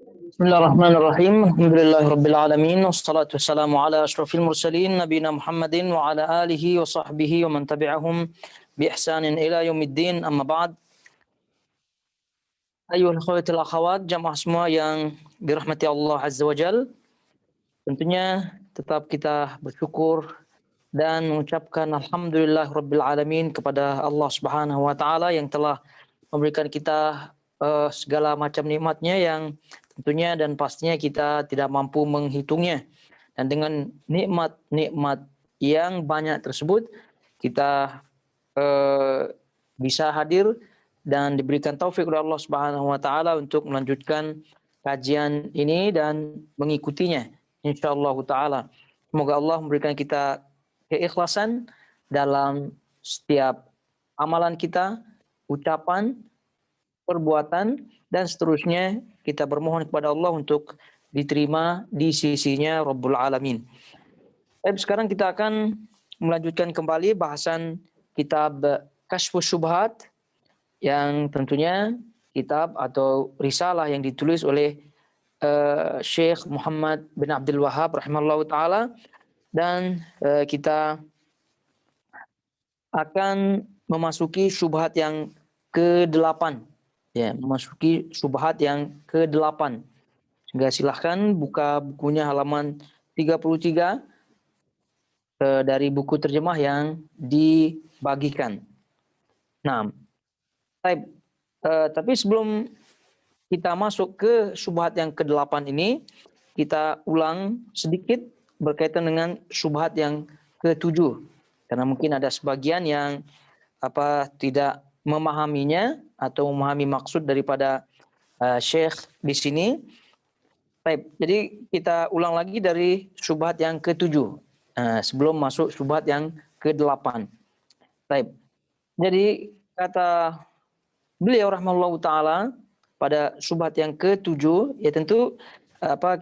Bismillahirrahmanirrahim. Alhamdulillahirabbil alamin wassalatu wassalamu ala asyrafil mursalin nabiyina Muhammadin wa ala alihi wa sahbihi wa man tabi'ahum bi ihsanin ila yaumiddin. Amma ba'd. Ayuhal akhwatil akhawat, jamaah semua yang dirahmati Allah Azza wa Jal. Tentunya tetap kita bersyukur dan mengucapkan alhamdulillah rabbil alamin kepada Allah Subhanahu wa taala yang telah memberikan kita segala macam nikmatnya yang tentunya dan pastinya kita tidak mampu menghitungnya. Dan dengan nikmat-nikmat yang banyak tersebut kita bisa hadir dan diberikan taufik oleh Allah Subhanahu wa taala untuk melanjutkan kajian ini dan mengikutinya insyaallah taala. Semoga Allah memberikan kita keikhlasan dalam setiap amalan kita, ucapan, perbuatan, dan seterusnya. Kita bermohon kepada Allah untuk diterima di sisinya Rabbul Alamin. Baik, sekarang kita akan melanjutkan kembali bahasan kitab Kasyfus Syubhat, yang tentunya kitab atau risalah yang ditulis oleh Syekh Muhammad bin Abdul Wahhab rahimahullah ta'ala. Dan kita akan memasuki syubhat yang ke-8. Ya, memasuki syubhat yang ke-8. Sehingga silahkan buka bukunya halaman 33 dari buku terjemah yang dibagikan. Nah, tapi sebelum kita masuk ke syubhat yang ke-8 ini, kita ulang sedikit berkaitan dengan syubhat yang ke-7. Karena mungkin ada sebagian yang tidak memahaminya atau memahami maksud daripada Syekh di sini. Baik, jadi kita ulang lagi dari syubhat yang ke-7 sebelum masuk syubhat yang ke-8. Baik. Jadi kata beliau rahimahullahu taala pada syubhat yang ke-7, ya tentu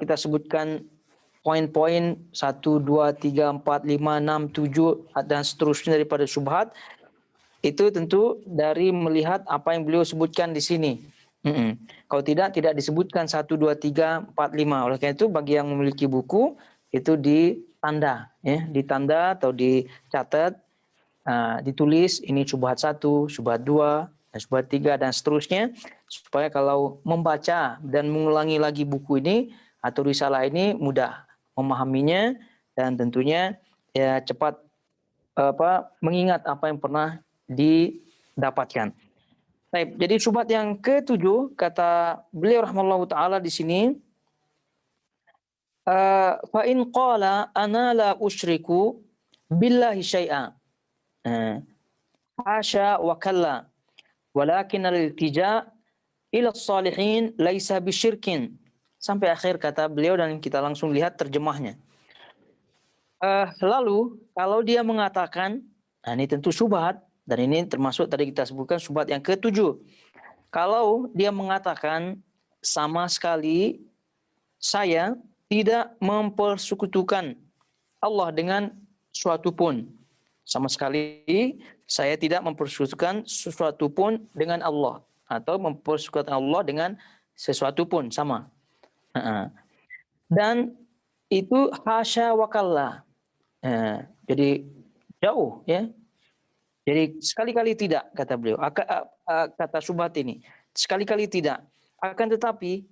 kita sebutkan poin-poin 1, 2, 3, 4, 5, 6, 7 dan seterusnya daripada syubhat. Itu tentu dari melihat apa yang beliau sebutkan di sini. Kalau tidak disebutkan 1, 2, 3, 4, 5. Oleh karena itu bagi yang memiliki buku itu ditanda, ya, ditanda atau dicatat, ditulis ini syubhat 1, syubhat 2, dan syubhat 3 dan seterusnya, supaya kalau membaca dan mengulangi lagi buku ini atau risalah ini mudah memahaminya dan tentunya ya cepat mengingat apa yang pernah didapatkan. Baik, jadi syubhat yang ke-7 kata beliau rahimahullahu taala di sini, fa in qala ana la usyriku billahi syai'a hasya wa kalla walakin al-iltija ila salihin laisa bisyirkin, sampai akhir kata beliau, dan kita langsung lihat terjemahnya. Lalu kalau dia mengatakan, nah ini tentu syubhat, dan ini termasuk tadi kita sebutkan syubhat yang ke-7. Kalau dia mengatakan sama sekali saya tidak mempersekutukan Allah dengan suatu pun. Sama sekali saya tidak mempersekutukan sesuatu pun dengan Allah, atau mempersekutukan Allah dengan sesuatu pun, sama. Dan itu hasya wa kalla. Jadi jauh, ya. Jadi sekali-kali tidak, kata beliau. Kata syubhat ini, sekali-kali tidak. Akan tetapi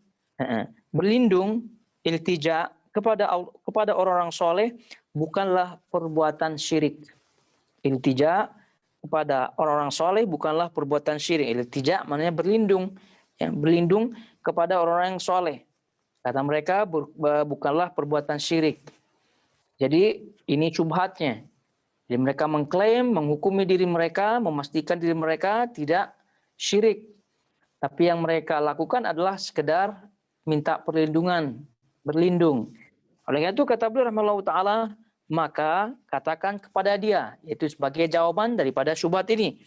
berlindung, iltija kepada orang-orang soleh bukanlah perbuatan syirik. Iltija kepada orang-orang soleh bukanlah perbuatan syirik. Iltija maknanya berlindung, ya, berlindung kepada orang-orang yang soleh. Kata mereka bukanlah perbuatan syirik. Jadi ini syubhatnya. Jadi mereka mengklaim, menghukumi diri mereka, memastikan diri mereka tidak syirik. Tapi yang mereka lakukan adalah sekedar minta perlindungan, berlindung. Oleh karena itu kata beliau rahimahullahu taala, maka katakan kepada dia, yaitu sebagai jawaban daripada syubhat ini,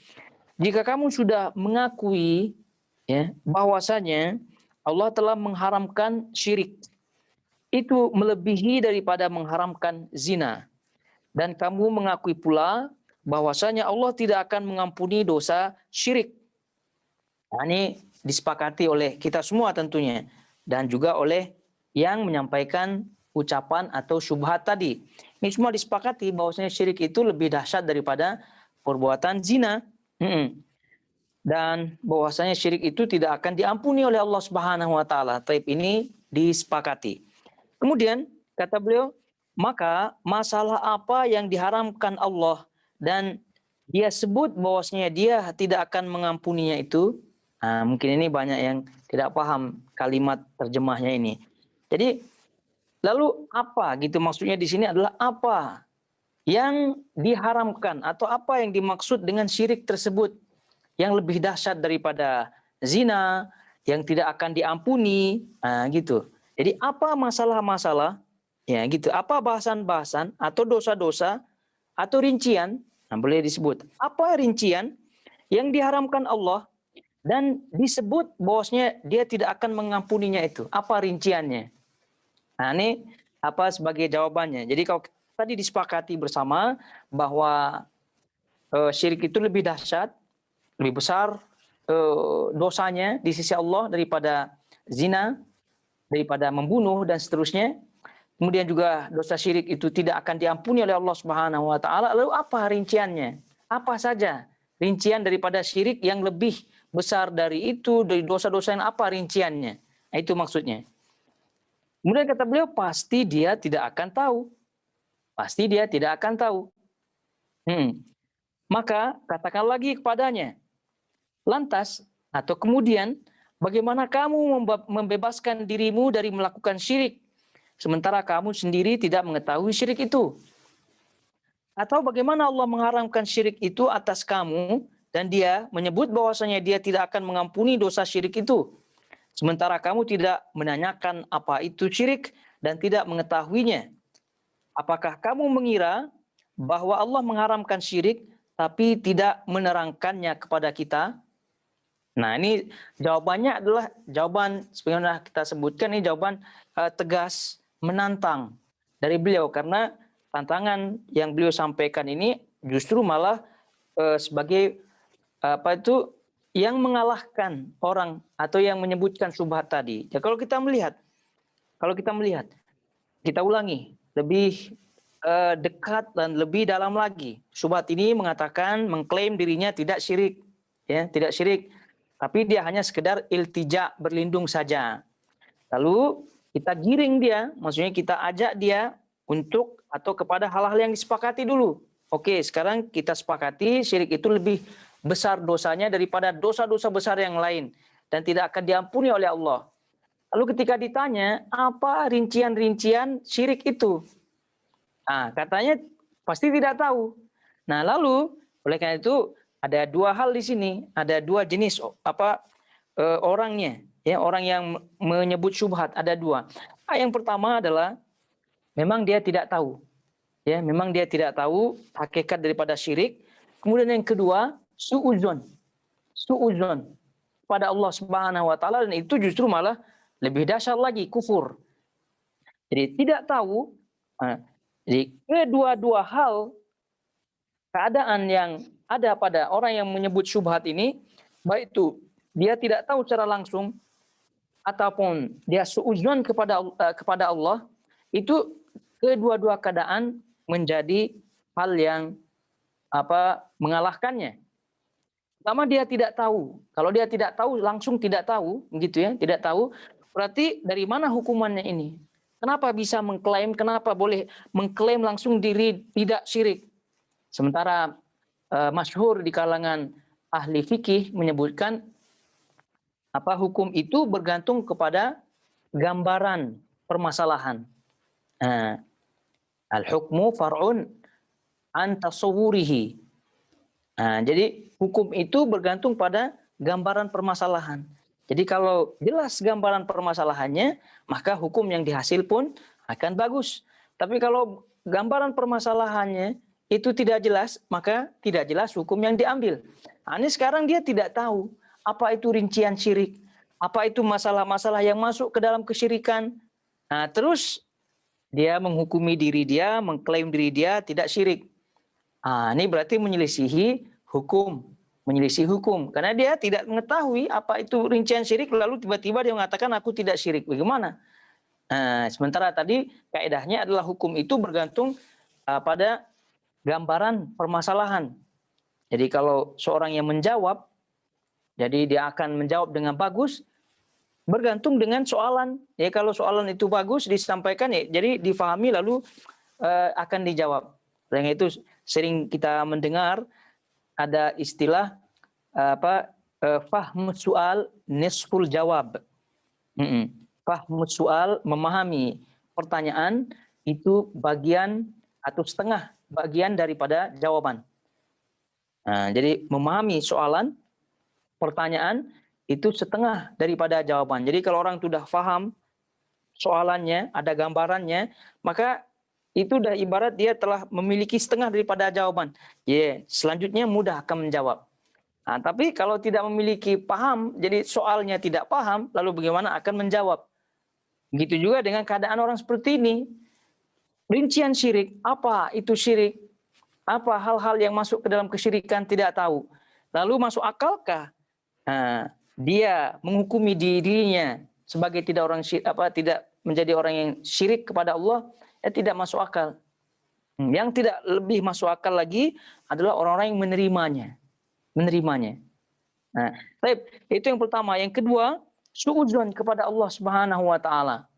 jika kamu sudah mengakui, ya, bahwasanya Allah telah mengharamkan syirik, itu melebihi daripada mengharamkan zina, dan kamu mengakui pula bahwasanya Allah tidak akan mengampuni dosa syirik. Nah, ini disepakati oleh kita semua tentunya. dan juga oleh yang menyampaikan ucapan atau syubhat tadi. Ini semua disepakati bahwasanya syirik itu lebih dahsyat daripada perbuatan zina. Dan bahwasanya syirik itu tidak akan diampuni oleh Allah Subhanahu wa taala. Taib ini disepakati. Kemudian kata beliau, maka masalah apa yang diharamkan Allah dan dia sebut bahwasanya dia tidak akan mengampuninya itu, mungkin ini banyak yang tidak paham kalimat terjemahnya ini. Jadi lalu apa gitu maksudnya di sini adalah apa yang diharamkan atau apa yang dimaksud dengan syirik tersebut yang lebih dahsyat daripada zina, yang tidak akan diampuni, gitu. Jadi apa masalah-masalah, ya gitu, apa bahasan-bahasan atau dosa-dosa atau rincian, boleh disebut, apa rincian yang diharamkan Allah dan disebut bahwasanya dia tidak akan mengampuninya itu, apa rinciannya? Nah ini apa sebagai jawabannya. Jadi kalau tadi disepakati bersama bahwa syirik itu lebih dahsyat, lebih besar dosanya di sisi Allah daripada zina, daripada membunuh dan seterusnya. Kemudian juga dosa syirik itu tidak akan diampuni oleh Allah Subhanahu wa taala. Lalu apa rinciannya? Apa saja rincian daripada syirik yang lebih besar dari itu, dari dosa-dosa yang apa rinciannya? Nah, itu maksudnya. Kemudian kata beliau, pasti dia tidak akan tahu. Pasti dia tidak akan tahu. Maka katakan lagi kepadanya, lantas atau kemudian bagaimana kamu membebaskan dirimu dari melakukan syirik sementara kamu sendiri tidak mengetahui syirik itu? Atau bagaimana Allah mengharamkan syirik itu atas kamu dan dia menyebut bahwasanya dia tidak akan mengampuni dosa syirik itu sementara kamu tidak menanyakan apa itu syirik dan tidak mengetahuinya? Apakah kamu mengira bahwa Allah mengharamkan syirik tapi tidak menerangkannya kepada kita? Nah ini jawabannya adalah jawaban sebagaimana kita sebutkan, ini jawaban tegas, menantang dari beliau, karena tantangan yang beliau sampaikan ini justru malah sebagai apa itu yang mengalahkan orang atau yang menyebutkan syubhat tadi. Ya, kalau kita melihat, kita ulangi lebih dekat dan lebih dalam lagi. Syubhat ini mengatakan, mengklaim dirinya tidak syirik, ya, tidak syirik. Tapi dia hanya sekedar iltija, berlindung saja. Lalu kita giring dia, maksudnya kita ajak dia untuk atau kepada hal-hal yang disepakati dulu. Oke, sekarang kita sepakati syirik itu lebih besar dosanya daripada dosa-dosa besar yang lain dan tidak akan diampuni oleh Allah. Lalu ketika ditanya, apa rincian-rincian syirik itu? Katanya pasti tidak tahu. Nah, lalu oleh karena itu ada dua hal di sini, ada dua jenis orangnya, ya, orang yang menyebut syubhat ada dua. Yang pertama adalah memang dia tidak tahu, ya, memang dia tidak tahu hakikat daripada syirik. Kemudian yang kedua, suudzon pada Allah Subhanahu wa taala, dan itu justru malah lebih dahsyat lagi, kufur. Jadi tidak tahu. Jadi kedua-dua hal keadaan yang ada pada orang yang menyebut syubhat ini, baik itu dia tidak tahu secara langsung ataupun dia suudzon kepada Allah, itu kedua-dua keadaan menjadi hal yang mengalahkannya. Pertama, dia tidak tahu. Kalau dia tidak tahu, langsung tidak tahu, gitu ya, tidak tahu, berarti dari mana hukumannya ini? Kenapa bisa mengklaim, kenapa boleh mengklaim langsung diri tidak syirik? Sementara masyhur di kalangan ahli fikih menyebutkan hukum itu bergantung kepada gambaran permasalahan. Al-hukmu far'un an tasawwurihi. Jadi hukum itu bergantung pada gambaran permasalahan. Jadi kalau jelas gambaran permasalahannya, maka hukum yang dihasil pun akan bagus. Tapi kalau gambaran permasalahannya itu tidak jelas, maka tidak jelas hukum yang diambil. Ini sekarang dia tidak tahu apa itu rincian syirik, apa itu masalah-masalah yang masuk ke dalam kesyirikan. Terus dia menghukumi diri dia, mengklaim diri dia tidak syirik. Ini berarti menyelisihi hukum menyelisih hukum. Karena dia tidak mengetahui apa itu rincian syirik, lalu tiba-tiba dia mengatakan aku tidak syirik. Bagaimana? Nah, sementara tadi kaedahnya adalah hukum itu bergantung pada gambaran permasalahan. Jadi kalau seorang yang menjawab, jadi dia akan menjawab dengan bagus, bergantung dengan soalan. Ya kalau soalan itu bagus disampaikan, ya jadi difahami lalu akan dijawab. Dengan itu sering kita mendengar ada istilah fahmu soal nisful jawab. Fahmu soal, memahami pertanyaan itu bagian atau setengah bagian daripada jawaban. Nah, jadi memahami soalan, pertanyaan itu setengah daripada jawaban. Jadi kalau orang sudah paham soalannya, ada gambarannya, maka itu udah ibarat dia telah memiliki setengah daripada jawaban. Selanjutnya mudah akan menjawab. Nah, tapi kalau tidak memiliki paham, jadi soalnya tidak paham, lalu bagaimana akan menjawab? Begitu juga dengan keadaan orang seperti ini. Rincian syirik, apa itu syirik? Apa hal-hal yang masuk ke dalam kesyirikan tidak tahu. Lalu masuk akalkah dia menghukumi dirinya sebagai tidak tidak menjadi orang yang syirik kepada Allah? Tidak masuk akal. Yang tidak lebih masuk akal lagi adalah orang-orang yang menerimanya. Nah, itu yang pertama. Yang kedua, suudzon kepada Allah Subhanahu wa taala.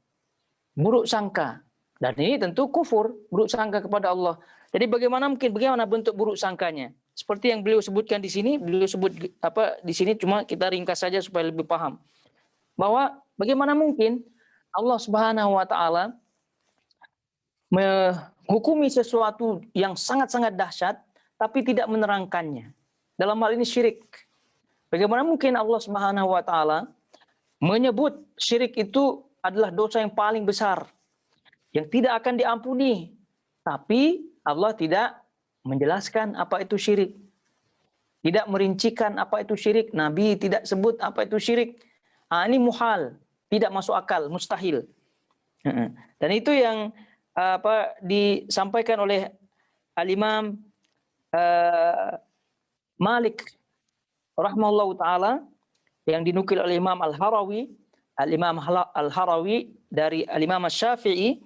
Buruk sangka. Dan ini tentu kufur, buruk sangka kepada Allah. Jadi bagaimana bentuk buruk sangkanya? Seperti yang beliau sebutkan di sini, beliau sebut di sini cuma kita ringkas saja supaya lebih paham. Bahwa bagaimana mungkin Allah Subhanahu wa taala menghukumi sesuatu yang sangat-sangat dahsyat tapi tidak menerangkannya. Dalam hal ini syirik. Bagaimana mungkin Allah Subhanahu wa taala menyebut syirik itu adalah dosa yang paling besar yang tidak akan diampuni, tapi Allah tidak menjelaskan apa itu syirik. Tidak merincikan apa itu syirik, Nabi tidak sebut apa itu syirik. Ini muhal, tidak masuk akal, mustahil. Dan itu yang disampaikan oleh Al-Imam Malik rahimahullahu taala yang dinukil oleh Imam Al-Harawi, Al-Imam Al-Harawi dari Al-Imam Syafi'i.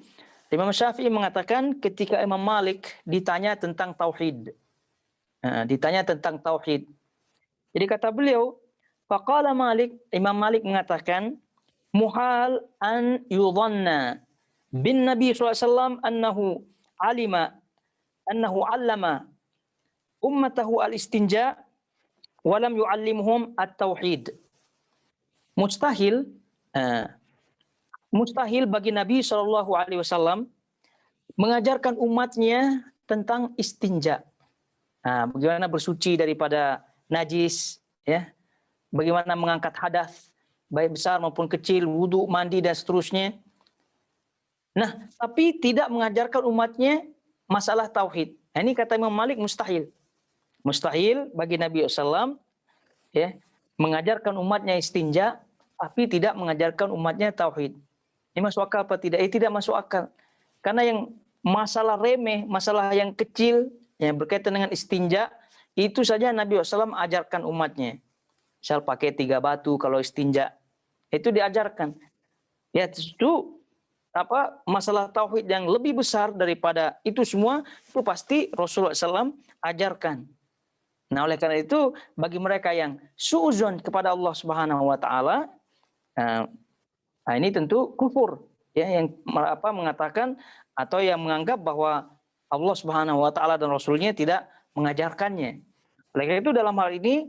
Imam Syafi'i mengatakan ketika Imam Malik ditanya tentang tauhid. Jadi kata beliau, faqala Malik, Imam Malik mengatakan, muhal an yudhanna bin Nabi SAW annahu allama ummatahu al-istinja walam yu'allimuhum at-tauhid. Mustahil bagi Nabi SAW mengajarkan umatnya tentang istinja. Bagaimana bersuci daripada najis, ya, bagaimana mengangkat hadas, baik besar maupun kecil, wudu, mandi dan seterusnya. Nah, tapi tidak mengajarkan umatnya masalah tauhid. Ini kata Imam Malik mustahil. Mustahil bagi Nabi SAW ya, mengajarkan umatnya istinja, tapi tidak mengajarkan umatnya tauhid. Ini masuk akal apa tidak? Tidak masuk akal. Karena yang masalah remeh, masalah yang kecil yang berkaitan dengan istinja, itu saja Nabi SAW ajarkan umatnya. Misal pakai 3 batu kalau istinja, itu diajarkan. Ya itu masalah tauhid yang lebih besar daripada itu semua, itu pasti Rasulullah SAW ajarkan. Nah, oleh karena itu bagi mereka yang suudzon kepada Allah Subhanahu wa taala, ini tentu kufur, ya, yang mengatakan atau yang menganggap bahwa Allah Subhanahu wa taala dan Rasulnya tidak mengajarkannya. Oleh karena itu dalam hal ini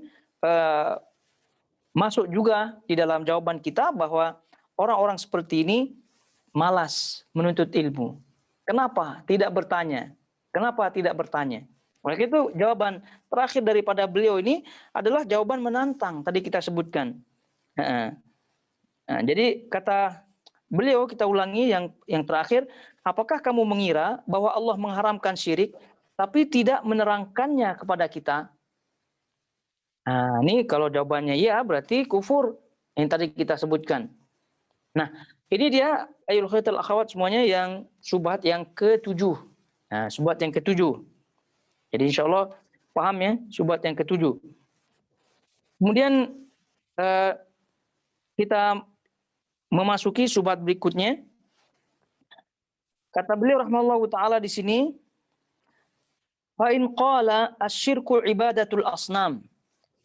masuk juga di dalam jawaban kita bahwa orang-orang seperti ini malas menuntut ilmu. Kenapa tidak bertanya? Kenapa tidak bertanya? Oleh karena itu jawaban terakhir daripada beliau ini adalah jawaban menantang, tadi kita sebutkan. Jadi kata beliau, kita ulangi yang terakhir, apakah kamu mengira bahwa Allah mengharamkan syirik tapi tidak menerangkannya kepada kita? Ini kalau jawabannya ya, berarti kufur yang tadi kita sebutkan. Nah, ini dia ayul khaitul akhwat semuanya yang syubhat yang ke-7. Syubhat yang ke-7. Jadi insya Allah paham ya, syubhat yang ke-7. Kemudian kita memasuki syubhat berikutnya. Kata beliau rahimahullahu taala di sini, fa in qala asyirku ibadatul asnam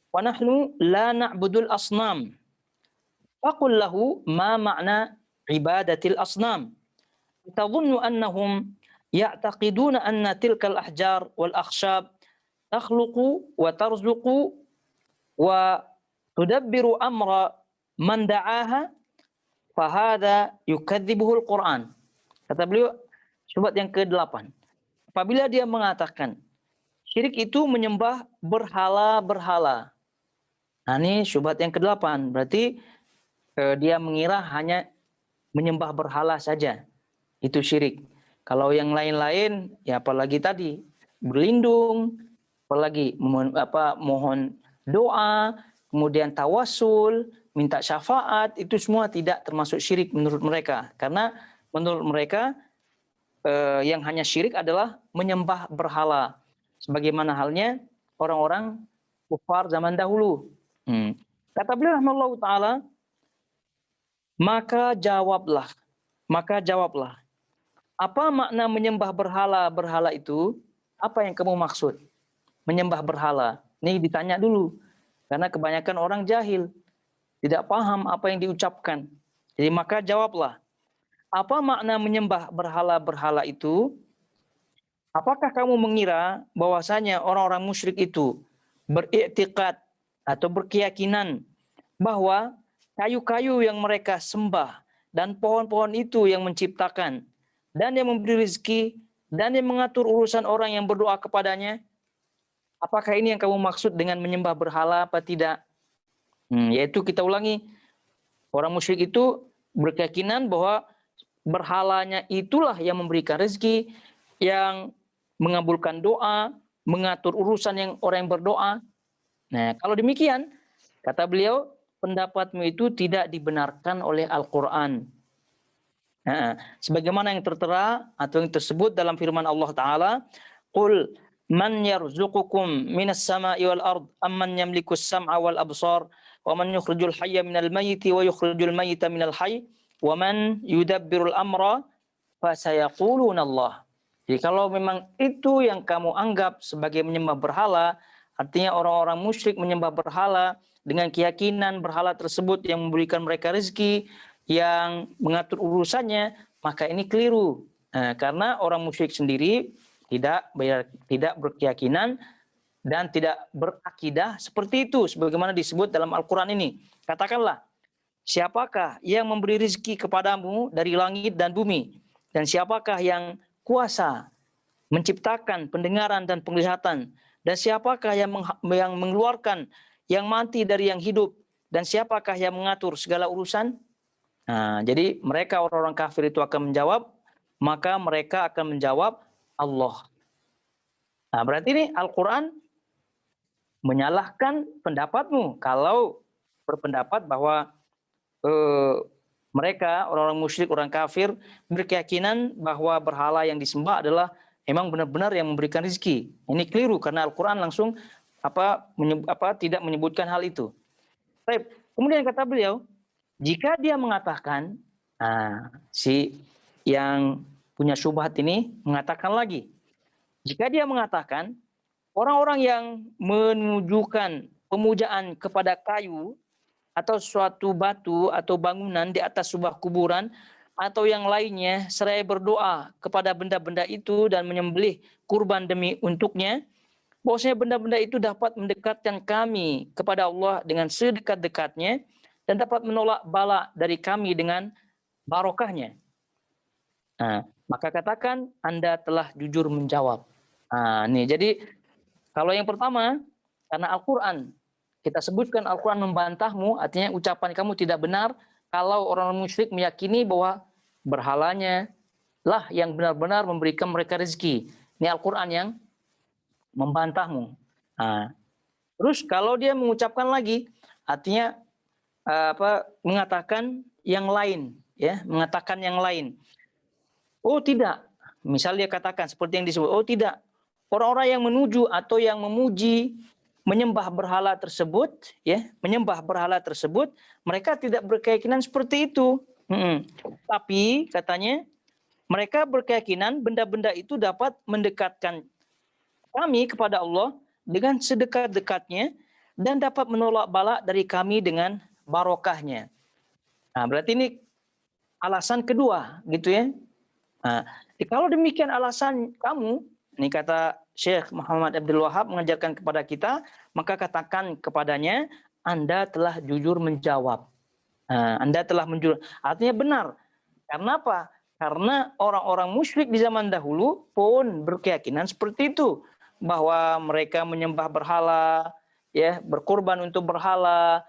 wa nahnu la na'budul asnam. Faqul lahu ma ma'na ibadatil asnam. Tadhunnu annahum ya'taqiduna anna tilkal ahjar wal akhshab takhluqu wa tarzuqu wa tudabbiru amra man da'aha fahada yukadzibuhul Qur'an. Kata beliau, syubhat yang ke-8. Apabila dia mengatakan syirik itu menyembah berhala-berhala. Nah, ini syubhat yang ke-8. Berarti dia mengira hanya menyembah berhala saja. Itu syirik. Kalau yang lain-lain, ya apalagi tadi berlindung, apalagi mohon doa, kemudian tawasul, minta syafaat, itu semua tidak termasuk syirik menurut mereka. Karena menurut mereka yang hanya syirik adalah menyembah berhala. Sebagaimana halnya orang-orang kufar zaman dahulu. Kata beliau rahimahullahu taala, maka jawablah. Apa makna menyembah berhala-berhala itu? Apa yang kamu maksud? Menyembah berhala. Ini ditanya dulu. Karena kebanyakan orang jahil. Tidak paham apa yang diucapkan. Jadi maka jawablah. Apa makna menyembah berhala-berhala itu? Apakah kamu mengira bahwasanya orang-orang musyrik itu beriktikad atau berkeyakinan bahwa kayu-kayu yang mereka sembah dan pohon-pohon itu yang menciptakan dan yang memberi rezeki dan yang mengatur urusan orang yang berdoa kepadanya? Apakah ini yang kamu maksud dengan menyembah berhala apa tidak? Yaitu kita ulangi, orang musyrik itu berkeyakinan bahwa berhalanya itulah yang memberikan rezeki, yang mengabulkan doa, mengatur urusan yang orang yang berdoa. Nah, kalau demikian, kata beliau, pendapatmu itu tidak dibenarkan oleh Al-Quran. Nah, sebagaimana yang tertera atau yang tersebut dalam firman Allah Ta'ala, Qul man yarzuqukum minas sama'i wal ard amman yamliku as-sam'a wal absar wa man yukhrijul hayya minal mayyiti wa yukhrijul mayyita minal hayy wa man yudabbirul amra fasayaquluna Allah. Jadi kalau memang itu yang kamu anggap sebagai menyembah berhala, artinya orang-orang musyrik menyembah berhala dengan keyakinan berhala tersebut yang memberikan mereka rezeki, yang mengatur urusannya, maka ini keliru. Karena orang musyrik sendiri tidak berkeyakinan dan tidak berakidah seperti itu, sebagaimana disebut dalam Al-Quran ini. Katakanlah, siapakah yang memberi rezeki kepadamu dari langit dan bumi? Dan siapakah yang kuasa menciptakan pendengaran dan penglihatan? Dan siapakah yang mengeluarkan yang mati dari yang hidup? Dan siapakah yang mengatur segala urusan? Nah, jadi mereka orang-orang kafir itu akan menjawab, maka mereka akan menjawab Allah. Nah, berarti ini Al-Quran menyalahkan pendapatmu kalau berpendapat bahwa mereka orang-orang musyrik, orang kafir berkeyakinan bahwa berhala yang disembah adalah memang benar-benar yang memberikan rezeki. Ini keliru karena Al-Quran langsung tidak menyebutkan hal itu. Baik. Kemudian kata beliau, jika dia mengatakan, si yang punya syubhat ini mengatakan lagi, jika dia mengatakan orang-orang yang menunjukkan pemujaan kepada kayu atau suatu batu atau bangunan di atas sebuah kuburan atau yang lainnya seraya berdoa kepada benda-benda itu dan menyembelih kurban demi untuknya, bahwasanya benda-benda itu dapat mendekatkan kami kepada Allah dengan sedekat-dekatnya dan dapat menolak bala dari kami dengan barokahnya. Maka katakan Anda telah jujur menjawab. Jadi kalau yang pertama, karena Al-Quran, kita sebutkan Al-Quran membantahmu, artinya ucapan kamu tidak benar kalau orang musyrik meyakini bahwa berhalanya lah yang benar-benar memberikan mereka rezeki. Ini Al-Quran yang membantahmu. Terus kalau dia mengucapkan lagi, artinya mengatakan yang lain, ya, mengatakan yang lain. Oh tidak, misal dia katakan seperti yang disebut, oh tidak, orang-orang yang menuju atau yang memuji menyembah berhala tersebut, ya, menyembah berhala tersebut, mereka tidak berkeyakinan seperti itu. Tapi katanya mereka berkeyakinan benda-benda itu dapat mendekatkan kami kepada Allah dengan sedekat-dekatnya dan dapat menolak bala dari kami dengan barokahnya. Nah, berarti ini alasan kedua, gitu ya. Nah, kalau demikian alasan kamu, ini kata Syekh Muhammad Abdul Wahab mengajarkan kepada kita, maka katakan kepadanya, Anda telah jujur menjawab. Nah, Anda telah menjujur. Artinya benar. Karena apa? Karena orang-orang musyrik di zaman dahulu pun berkeyakinan seperti itu, bahwa mereka menyembah berhala, ya, berkorban untuk berhala,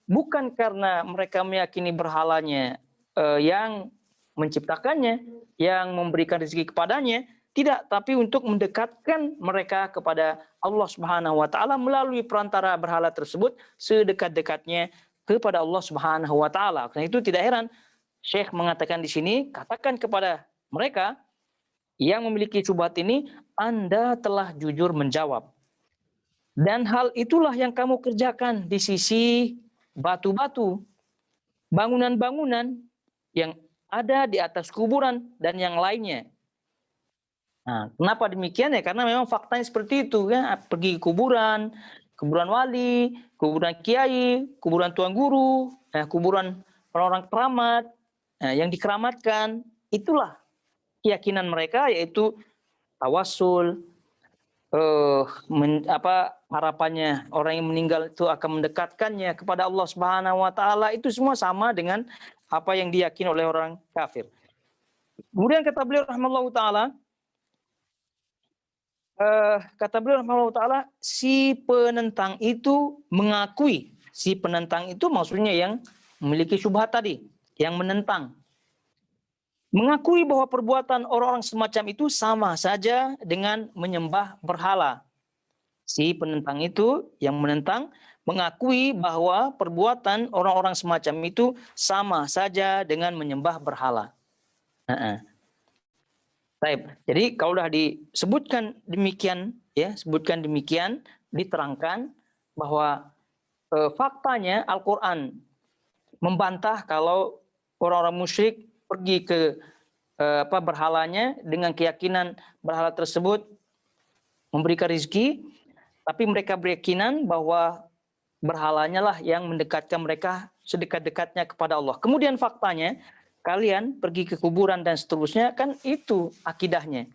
bukan karena mereka meyakini berhalanya yang menciptakannya, yang memberikan rezeki kepadanya, tidak, tapi untuk mendekatkan mereka kepada Allah Subhanahu wa taala melalui perantara berhala tersebut sedekat-dekatnya kepada Allah Subhanahu wa taala. Karena itu tidak heran Syekh mengatakan di sini, katakan kepada mereka yang memiliki syubhat ini, Anda telah jujur menjawab. Dan hal itulah yang kamu kerjakan di sisi batu-batu, bangunan-bangunan yang ada di atas kuburan dan yang lainnya. Nah, kenapa demikian ya? Karena memang faktanya seperti itu ya. Pergi ke kuburan, kuburan wali, kuburan kiai, kuburan tuan guru, kuburan orang-orang keramat, yang dikeramatkan, itulah keyakinan mereka, yaitu tawassul, harapannya orang yang meninggal itu akan mendekatkannya kepada Allah Subhanahu wa taala, itu semua sama dengan apa yang diyakini oleh orang kafir. Kemudian kata beliau rahimahullahu taala, si penentang itu mengakui, si penentang itu maksudnya yang memiliki syubhat tadi, yang menentang, mengakui bahwa perbuatan orang-orang semacam itu sama saja dengan menyembah berhala. Si penentang itu yang menentang mengakui bahwa perbuatan orang-orang semacam itu sama saja dengan menyembah berhala. Baik. Jadi kalau sudah disebutkan demikian, ya, sebutkan demikian, diterangkan bahwa faktanya Al-Quran membantah kalau orang-orang musyrik pergi ke berhalanya dengan keyakinan berhala tersebut memberikan rezeki, tapi mereka berkeyakinan bahwa berhalanya lah yang mendekatkan mereka sedekat-dekatnya kepada Allah. Kemudian faktanya, kalian pergi ke kuburan dan seterusnya, kan itu akidahnya.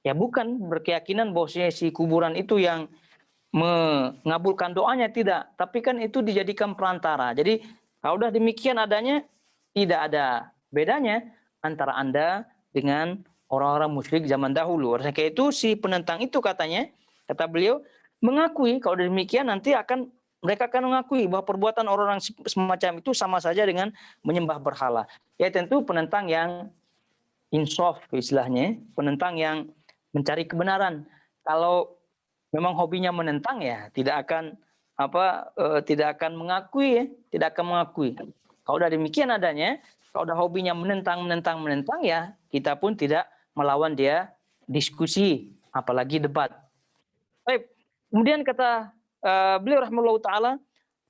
Ya, bukan berkeyakinan bahwa si kuburan itu yang mengabulkan doanya, tidak. Tapi kan itu dijadikan perantara. Jadi kalau udah demikian adanya, tidak ada bedanya antara Anda dengan orang-orang musyrik zaman dahulu. Oleh karena itu si penentang itu katanya, kata beliau, mengakui kalau demikian nanti mereka akan mengakui bahwa perbuatan orang-orang semacam itu sama saja dengan menyembah berhala. Ya tentu penentang yang insaf istilahnya, penentang yang mencari kebenaran. Kalau memang hobinya menentang ya tidak akan mengakui ya, tidak akan mengakui. Kalau udah demikian adanya, kalau udah hobinya menentang ya, kita pun tidak melawan dia diskusi, apalagi debat. Baik. Kemudian kata beliau rahimahullahu taala,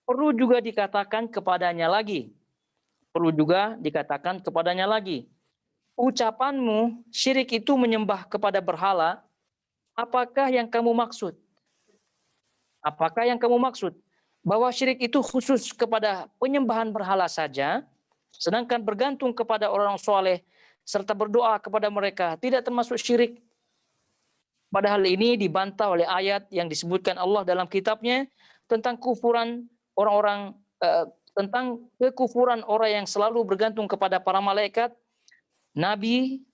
perlu juga dikatakan kepadanya lagi. Perlu juga dikatakan kepadanya lagi. Ucapanmu syirik itu menyembah kepada berhala, apakah yang kamu maksud? Apakah yang kamu maksud? Bahwa syirik itu khusus kepada penyembahan berhala saja, sedangkan bergantung kepada orang soleh serta berdoa kepada mereka tidak termasuk syirik. Padahal ini dibantah oleh ayat yang disebutkan Allah dalam kitabnya tentang kekufuran orang-orang, tentang kekufuran orang yang selalu bergantung kepada para malaikat, Nabi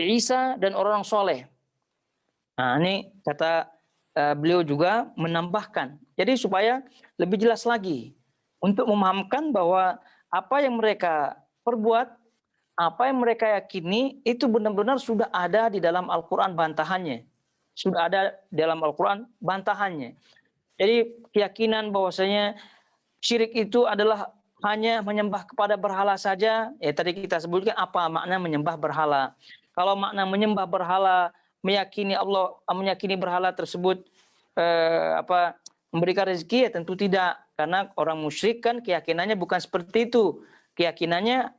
Isa dan orang soleh. Nah, ini kata beliau juga menambahkan. Jadi supaya lebih jelas lagi untuk memahamkan bahwa apa yang mereka perbuat, apa yang mereka yakini itu benar-benar sudah ada di dalam Al-Quran bantahannya. Sudah ada dalam Al-Quran bantahannya. Jadi keyakinan bahwasanya syirik itu adalah hanya menyembah kepada berhala saja. Ya tadi kita sebutkan apa makna menyembah berhala. Kalau makna menyembah berhala, meyakini Allah, meyakini berhala tersebut memberikan rezeki? Ya tentu tidak. Karena orang musyrik kan keyakinannya bukan seperti itu. Keyakinannya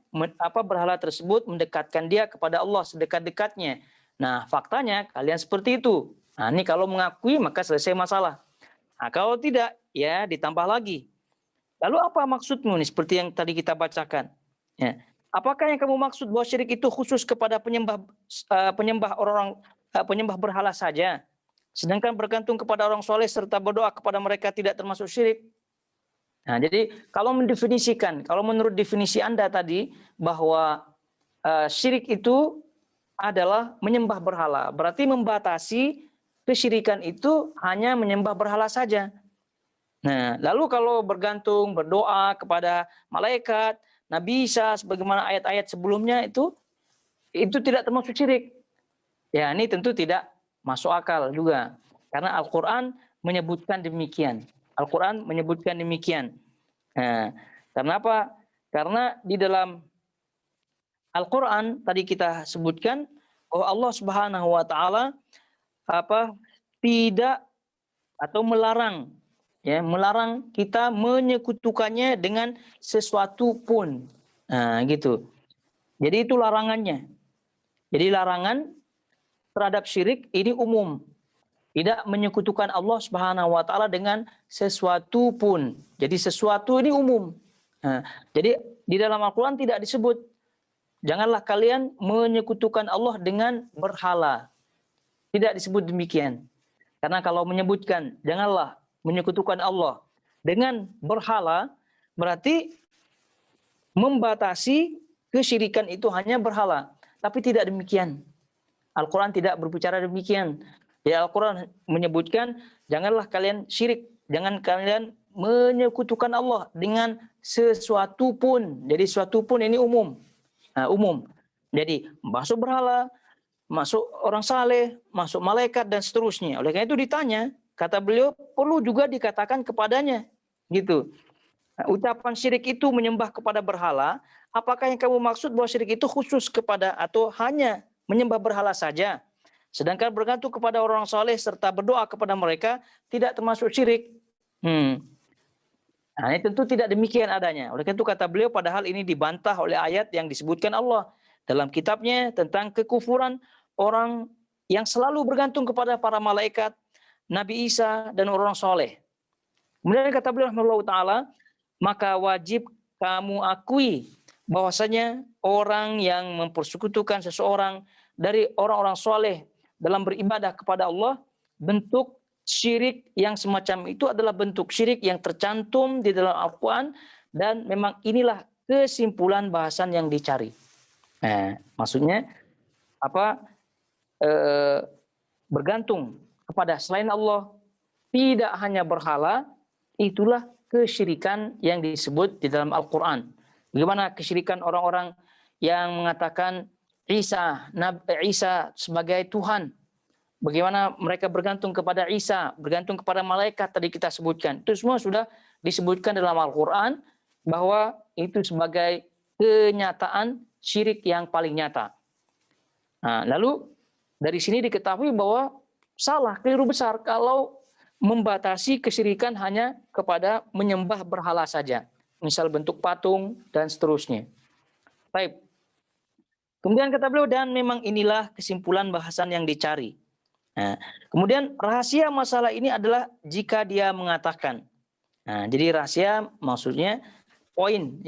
berhala tersebut mendekatkan dia kepada Allah sedekat-dekatnya. Nah, faktanya kalian seperti itu. Nah, ini kalau mengakui maka selesai masalah. Nah, kalau tidak, ya ditambah lagi. Lalu apa maksudmu nih seperti yang tadi kita bacakan? Ya. Apakah yang kamu maksud bahwa syirik itu khusus kepada penyembah berhala saja? Sedangkan bergantung kepada orang soleh serta berdoa kepada mereka tidak termasuk syirik. Nah, jadi kalau mendefinisikan, kalau menurut definisi Anda tadi bahwa syirik itu adalah menyembah berhala, berarti membatasi kesyirikan itu hanya menyembah berhala saja. Nah, lalu kalau bergantung, berdoa kepada malaikat, Nabi Isa, sebagaimana ayat-ayat sebelumnya itu tidak termasuk syirik. Ya, ini tentu tidak masuk akal juga. Karena Al-Quran menyebutkan demikian. Al-Quran menyebutkan demikian. Nah, karena apa? Karena di dalam Al-Quran tadi kita sebutkan bahwa Allah Subhanahu wa taala tidak atau melarang kita menyekutukannya dengan sesuatu pun. Nah, gitu. Jadi itu larangannya. Jadi larangan terhadap syirik ini umum. Tidak menyekutukan Allah Subhanahu wa taala dengan sesuatu pun. Jadi sesuatu ini umum. Nah, jadi di dalam Al-Qur'an tidak disebut janganlah kalian menyekutukan Allah dengan berhala. Tidak disebut demikian. Karena kalau menyebutkan janganlah menyekutukan Allah dengan berhala, berarti membatasi kesyirikan itu hanya berhala. Tapi tidak demikian. Al-Quran tidak berbicara demikian. Ya, Al-Quran menyebutkan janganlah kalian syirik, jangan kalian menyekutukan Allah dengan sesuatu pun. Jadi sesuatu pun ini umum. Nah, umum. Jadi masuk berhala, masuk orang saleh, masuk malaikat dan seterusnya. Oleh karena itu ditanya, kata beliau perlu juga dikatakan kepadanya, gitu. Nah, ucapan syirik itu menyembah kepada berhala, apakah yang kamu maksud bahwa syirik itu khusus kepada atau hanya menyembah berhala saja? Sedangkan bergantung kepada orang saleh serta berdoa kepada mereka tidak termasuk syirik. Nah, ini tentu tidak demikian adanya. Oleh karena itu kata beliau, padahal ini dibantah oleh ayat yang disebutkan Allah dalam kitabnya tentang kekufuran orang yang selalu bergantung kepada para malaikat, Nabi Isa, dan orang soleh. Kemudian kata beliau rahimahullah ta'ala, maka wajib kamu akui bahwasanya orang yang mempersekutukan seseorang dari orang-orang soleh dalam beribadah kepada Allah, bentuk syirik yang semacam itu adalah bentuk syirik yang tercantum di dalam Al-Quran, dan memang inilah kesimpulan bahasan yang dicari. Nah, maksudnya bergantung kepada selain Allah, tidak hanya berhala, itulah kesyirikan yang disebut di dalam Al-Quran. Bagaimana kesyirikan orang-orang yang mengatakan Isa sebagai Tuhan. Bagaimana mereka bergantung kepada Isa, bergantung kepada malaikat tadi kita sebutkan. Itu semua sudah disebutkan dalam Al-Quran bahwa itu sebagai kenyataan syirik yang paling nyata. Nah, lalu dari sini diketahui bahwa salah, keliru besar kalau membatasi kesyirikan hanya kepada menyembah berhala saja. Misal bentuk patung dan seterusnya. Baik. Kemudian kata beliau, dan memang inilah kesimpulan bahasan yang dicari. Nah, kemudian rahasia masalah ini adalah jika dia mengatakan. Nah, jadi rahasia maksudnya poin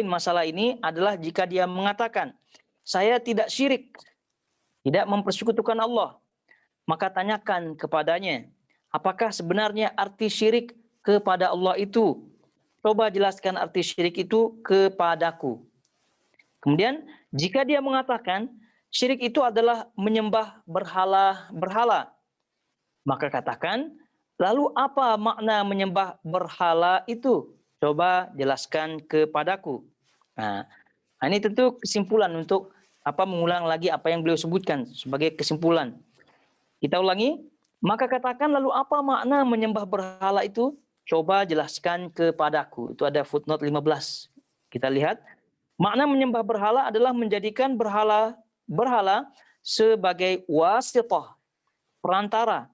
masalah ini adalah jika dia mengatakan, saya tidak syirik, tidak mempersekutukan Allah. Maka tanyakan kepadanya, apakah sebenarnya arti syirik kepada Allah itu? Coba jelaskan arti syirik itu kepadaku. Kemudian jika dia mengatakan syirik itu adalah menyembah berhala, maka katakan, lalu apa makna menyembah berhala itu? Coba jelaskan kepadaku. Nah, ini tentu kesimpulan untuk mengulang lagi apa yang beliau sebutkan sebagai kesimpulan. Kita ulangi, maka katakan lalu apa makna menyembah berhala itu? Coba jelaskan kepadaku. Itu ada footnote 15. Kita lihat, makna menyembah berhala adalah menjadikan berhala sebagai wasithah, perantara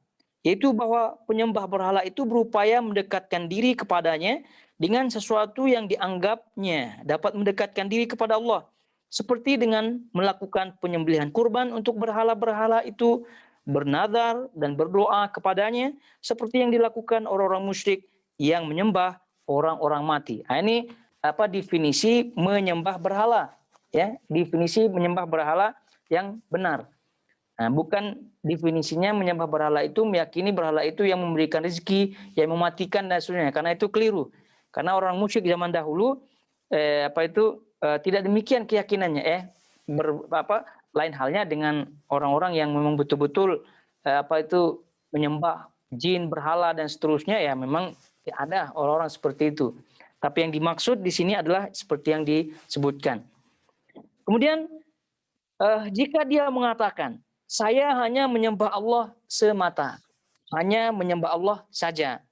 yaitu bahwa penyembah berhala itu berupaya mendekatkan diri kepadanya dengan sesuatu yang dianggapnya dapat mendekatkan diri kepada Allah. Seperti dengan melakukan penyembelihan kurban untuk berhala-berhala itu, bernazar dan berdoa kepadanya, seperti yang dilakukan orang-orang musyrik yang menyembah orang-orang mati. Nah, ini definisi menyembah berhala, ya, definisi menyembah berhala yang benar. Nah, bukan definisinya menyembah berhala itu meyakini berhala itu yang memberikan rezeki, yang mematikan dan sebagainya. Karena itu keliru. Karena orang musyrik zaman dahulu tidak demikian keyakinannya. Lain halnya dengan orang-orang yang memang betul-betul menyembah jin, berhala dan seterusnya, ya memang ada orang-orang seperti itu. Tapi yang dimaksud di sini adalah seperti yang disebutkan. Kemudian jika dia mengatakan, saya hanya menyembah Allah semata, hanya menyembah Allah saja,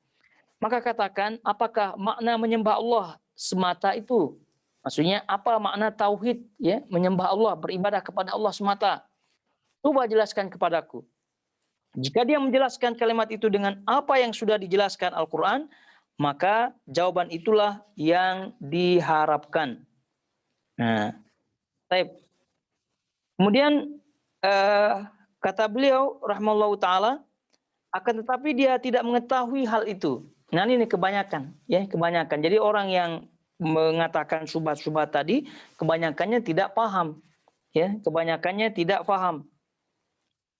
maka katakan, apakah makna menyembah Allah semata itu? Maksudnya apa makna tauhid, ya, menyembah Allah, beribadah kepada Allah semata? Coba jelaskan kepadaku. Jika dia menjelaskan kalimat itu dengan apa yang sudah dijelaskan Al-Quran, maka jawaban itulah yang diharapkan. Nah, baik. Kemudian kata beliau rahimahullahu taala, akan tetapi dia tidak mengetahui hal itu. Nah, ini kebanyakan, ya, kebanyakan. Jadi orang yang mengatakan syubhat-syubhat tadi kebanyakannya tidak paham, ya, kebanyakannya tidak paham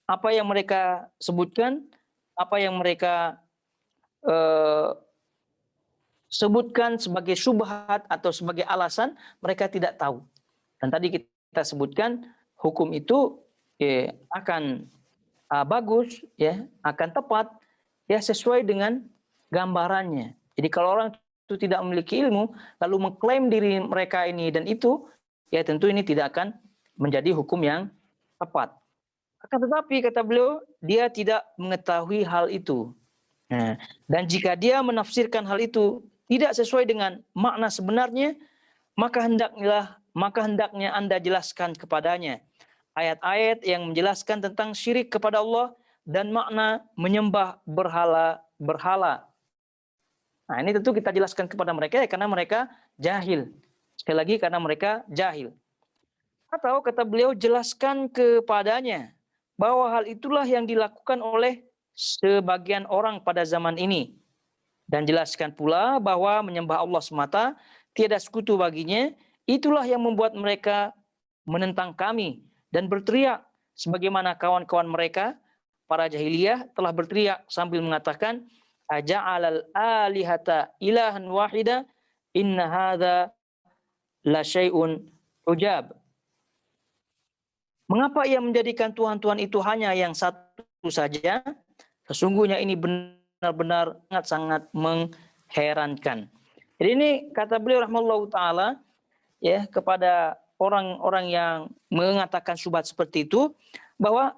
apa yang mereka sebutkan, apa yang mereka sebutkan sebagai syubhat atau sebagai alasan, mereka tidak tahu. Dan tadi kita sebutkan hukum itu akan bagus, ya, akan tepat, ya, sesuai dengan gambarannya. Jadi kalau orang itu tidak memiliki ilmu lalu mengklaim diri mereka ini dan itu, ya tentu ini tidak akan menjadi hukum yang tepat. Akan tetapi kata beliau, dia tidak mengetahui hal itu. Nah, dan jika dia menafsirkan hal itu tidak sesuai dengan makna sebenarnya, maka hendaknya Anda jelaskan kepadanya ayat-ayat yang menjelaskan tentang syirik kepada Allah dan makna menyembah berhala-berhala. Nah, ini tentu kita jelaskan kepada mereka, ya, karena mereka jahil. Sekali lagi, karena mereka jahil. Atau kata beliau, jelaskan kepadanya bahwa hal itulah yang dilakukan oleh sebagian orang pada zaman ini. Dan jelaskan pula bahwa menyembah Allah semata, tiada sekutu baginya, itulah yang membuat mereka menentang kami dan berteriak sebagaimana kawan-kawan mereka para jahiliyah telah berteriak sambil mengatakan, aja'alal alihata ilahan wahida inna hadza la syai'un ujab. Mengapa ia menjadikan Tuhan-Tuhan itu hanya yang satu saja? Sesungguhnya ini benar-benar sangat mengherankan. Jadi ini kata beliau rahimahullahu taala, ya, kepada orang-orang yang mengatakan syubhat seperti itu, bahwa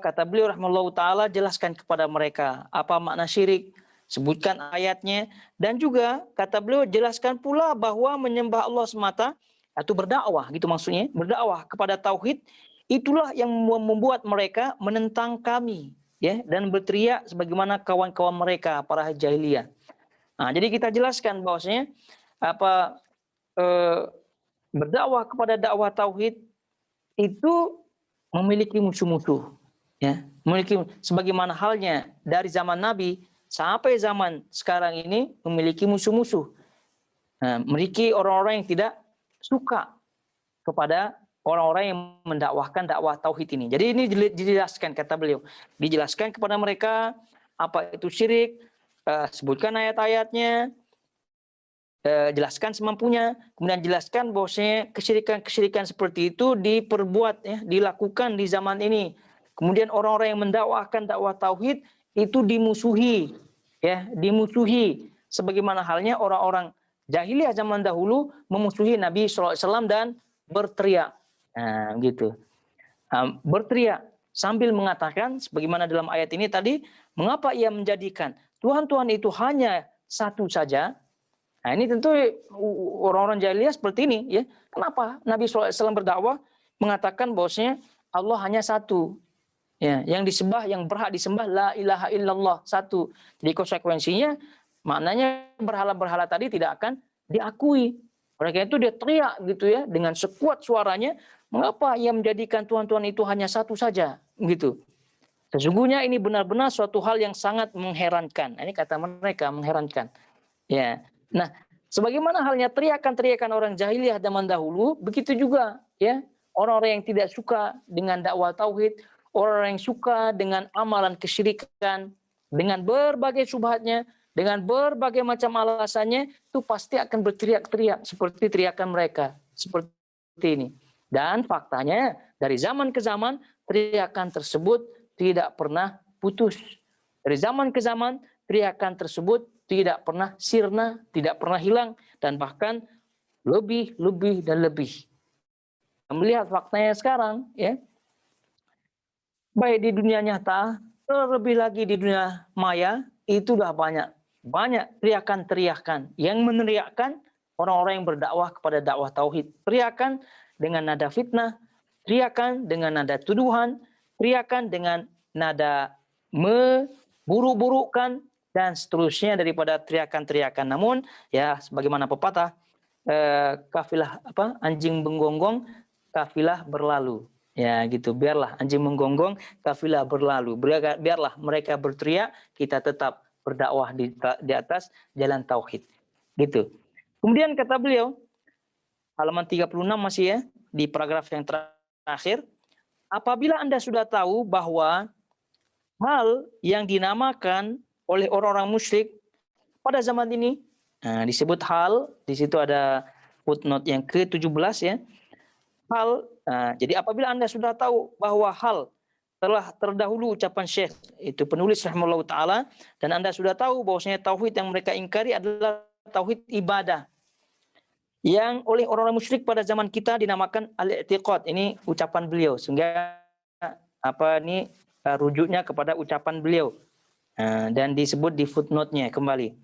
kata beliau rahimahullahu taala, jelaskan kepada mereka apa makna syirik, sebutkan ayatnya, dan juga kata beliau jelaskan pula bahwa menyembah Allah semata atau berdakwah, gitu maksudnya, berdakwah kepada tauhid, itulah yang membuat mereka menentang kami, ya, dan berteriak sebagaimana kawan-kawan mereka para jahiliyah. Nah, jadi kita jelaskan bahwasanya berdakwah kepada dakwah tauhid itu memiliki musuh-musuh, ya, memiliki, sebagaimana halnya dari zaman Nabi sampai zaman sekarang ini memiliki musuh-musuh. Nah, memiliki orang-orang yang tidak suka kepada orang-orang yang mendakwahkan dakwah tauhid ini. Jadi ini dijelaskan, kata beliau, dijelaskan kepada mereka apa itu syirik, sebutkan ayat-ayatnya, jelaskan semampunya, kemudian jelaskan bahwasanya kesyirikan-kesyirikan seperti itu diperbuat, ya, dilakukan di zaman ini. Kemudian orang-orang yang mendakwahkan dakwah tauhid itu dimusuhi, ya, dimusuhi sebagaimana halnya orang-orang jahiliyah zaman dahulu memusuhi Nabi SAW dan berteriak, nah, gitu, berteriak sambil mengatakan sebagaimana dalam ayat ini tadi, mengapa ia menjadikan Tuhan-Tuhan itu hanya satu saja? Nah, ini tentu orang-orang jahiliyah seperti ini, ya. Kenapa Nabi SAW berdakwah mengatakan bahwasanya Allah hanya satu? Ya, yang disembah, yang berhak disembah la ilaha illallah, satu. Jadi konsekuensinya maknanya berhala-berhala tadi tidak akan diakui. Oleh karena itu dia teriak gitu ya dengan sekuat suaranya, mengapa ia menjadikan Tuhan-Tuhan itu hanya satu saja gitu. Sesungguhnya ini benar-benar suatu hal yang sangat mengherankan. Ini kata mereka mengherankan. Ya. Nah, sebagaimana halnya teriakan-teriakan orang jahiliyah zaman dahulu, begitu juga ya orang-orang yang tidak suka dengan dakwah tauhid, orang yang suka dengan amalan kesyirikan, dengan berbagai syubhatnya, dengan berbagai macam alasannya, itu pasti akan berteriak-teriak seperti teriakan mereka, seperti ini. Dan faktanya dari zaman ke zaman teriakan tersebut tidak pernah putus. Dari zaman ke zaman teriakan tersebut tidak pernah sirna, tidak pernah hilang, dan bahkan lebih, dan lebih. Melihat faktanya sekarang, ya, baik di dunia nyata, terlebih lagi di dunia maya, itu sudah banyak teriakan-teriakan yang meneriakkan orang-orang yang berdakwah kepada dakwah tauhid. Teriakan dengan nada fitnah, teriakan dengan nada tuduhan, teriakan dengan nada memburuk-burukkan, dan seterusnya daripada teriakan-teriakan. Namun ya sebagaimana pepatah, kafilah anjing menggonggong, kafilah berlalu. Ya gitu, biarlah anjing menggonggong, kafilah berlalu. Biarlah mereka berteriak, kita tetap berdakwah di atas jalan tauhid. Gitu. Kemudian kata beliau, halaman 36 masih ya, di paragraf yang terakhir, apabila Anda sudah tahu bahwa hal yang dinamakan oleh orang-orang musyrik pada zaman ini, disebut hal, di situ ada footnote yang ke-17 ya. Hal, jadi apabila Anda sudah tahu bahwa hal telah terdahulu ucapan Syekh, itu penulis rahimahullah ta'ala, dan Anda sudah tahu bahwasanya tauhid yang mereka ingkari adalah tauhid ibadah, yang oleh orang-orang musyrik pada zaman kita dinamakan al-i'tiqad. Ini ucapan beliau, sehingga rujuknya kepada ucapan beliau, dan disebut di footnote-nya kembali.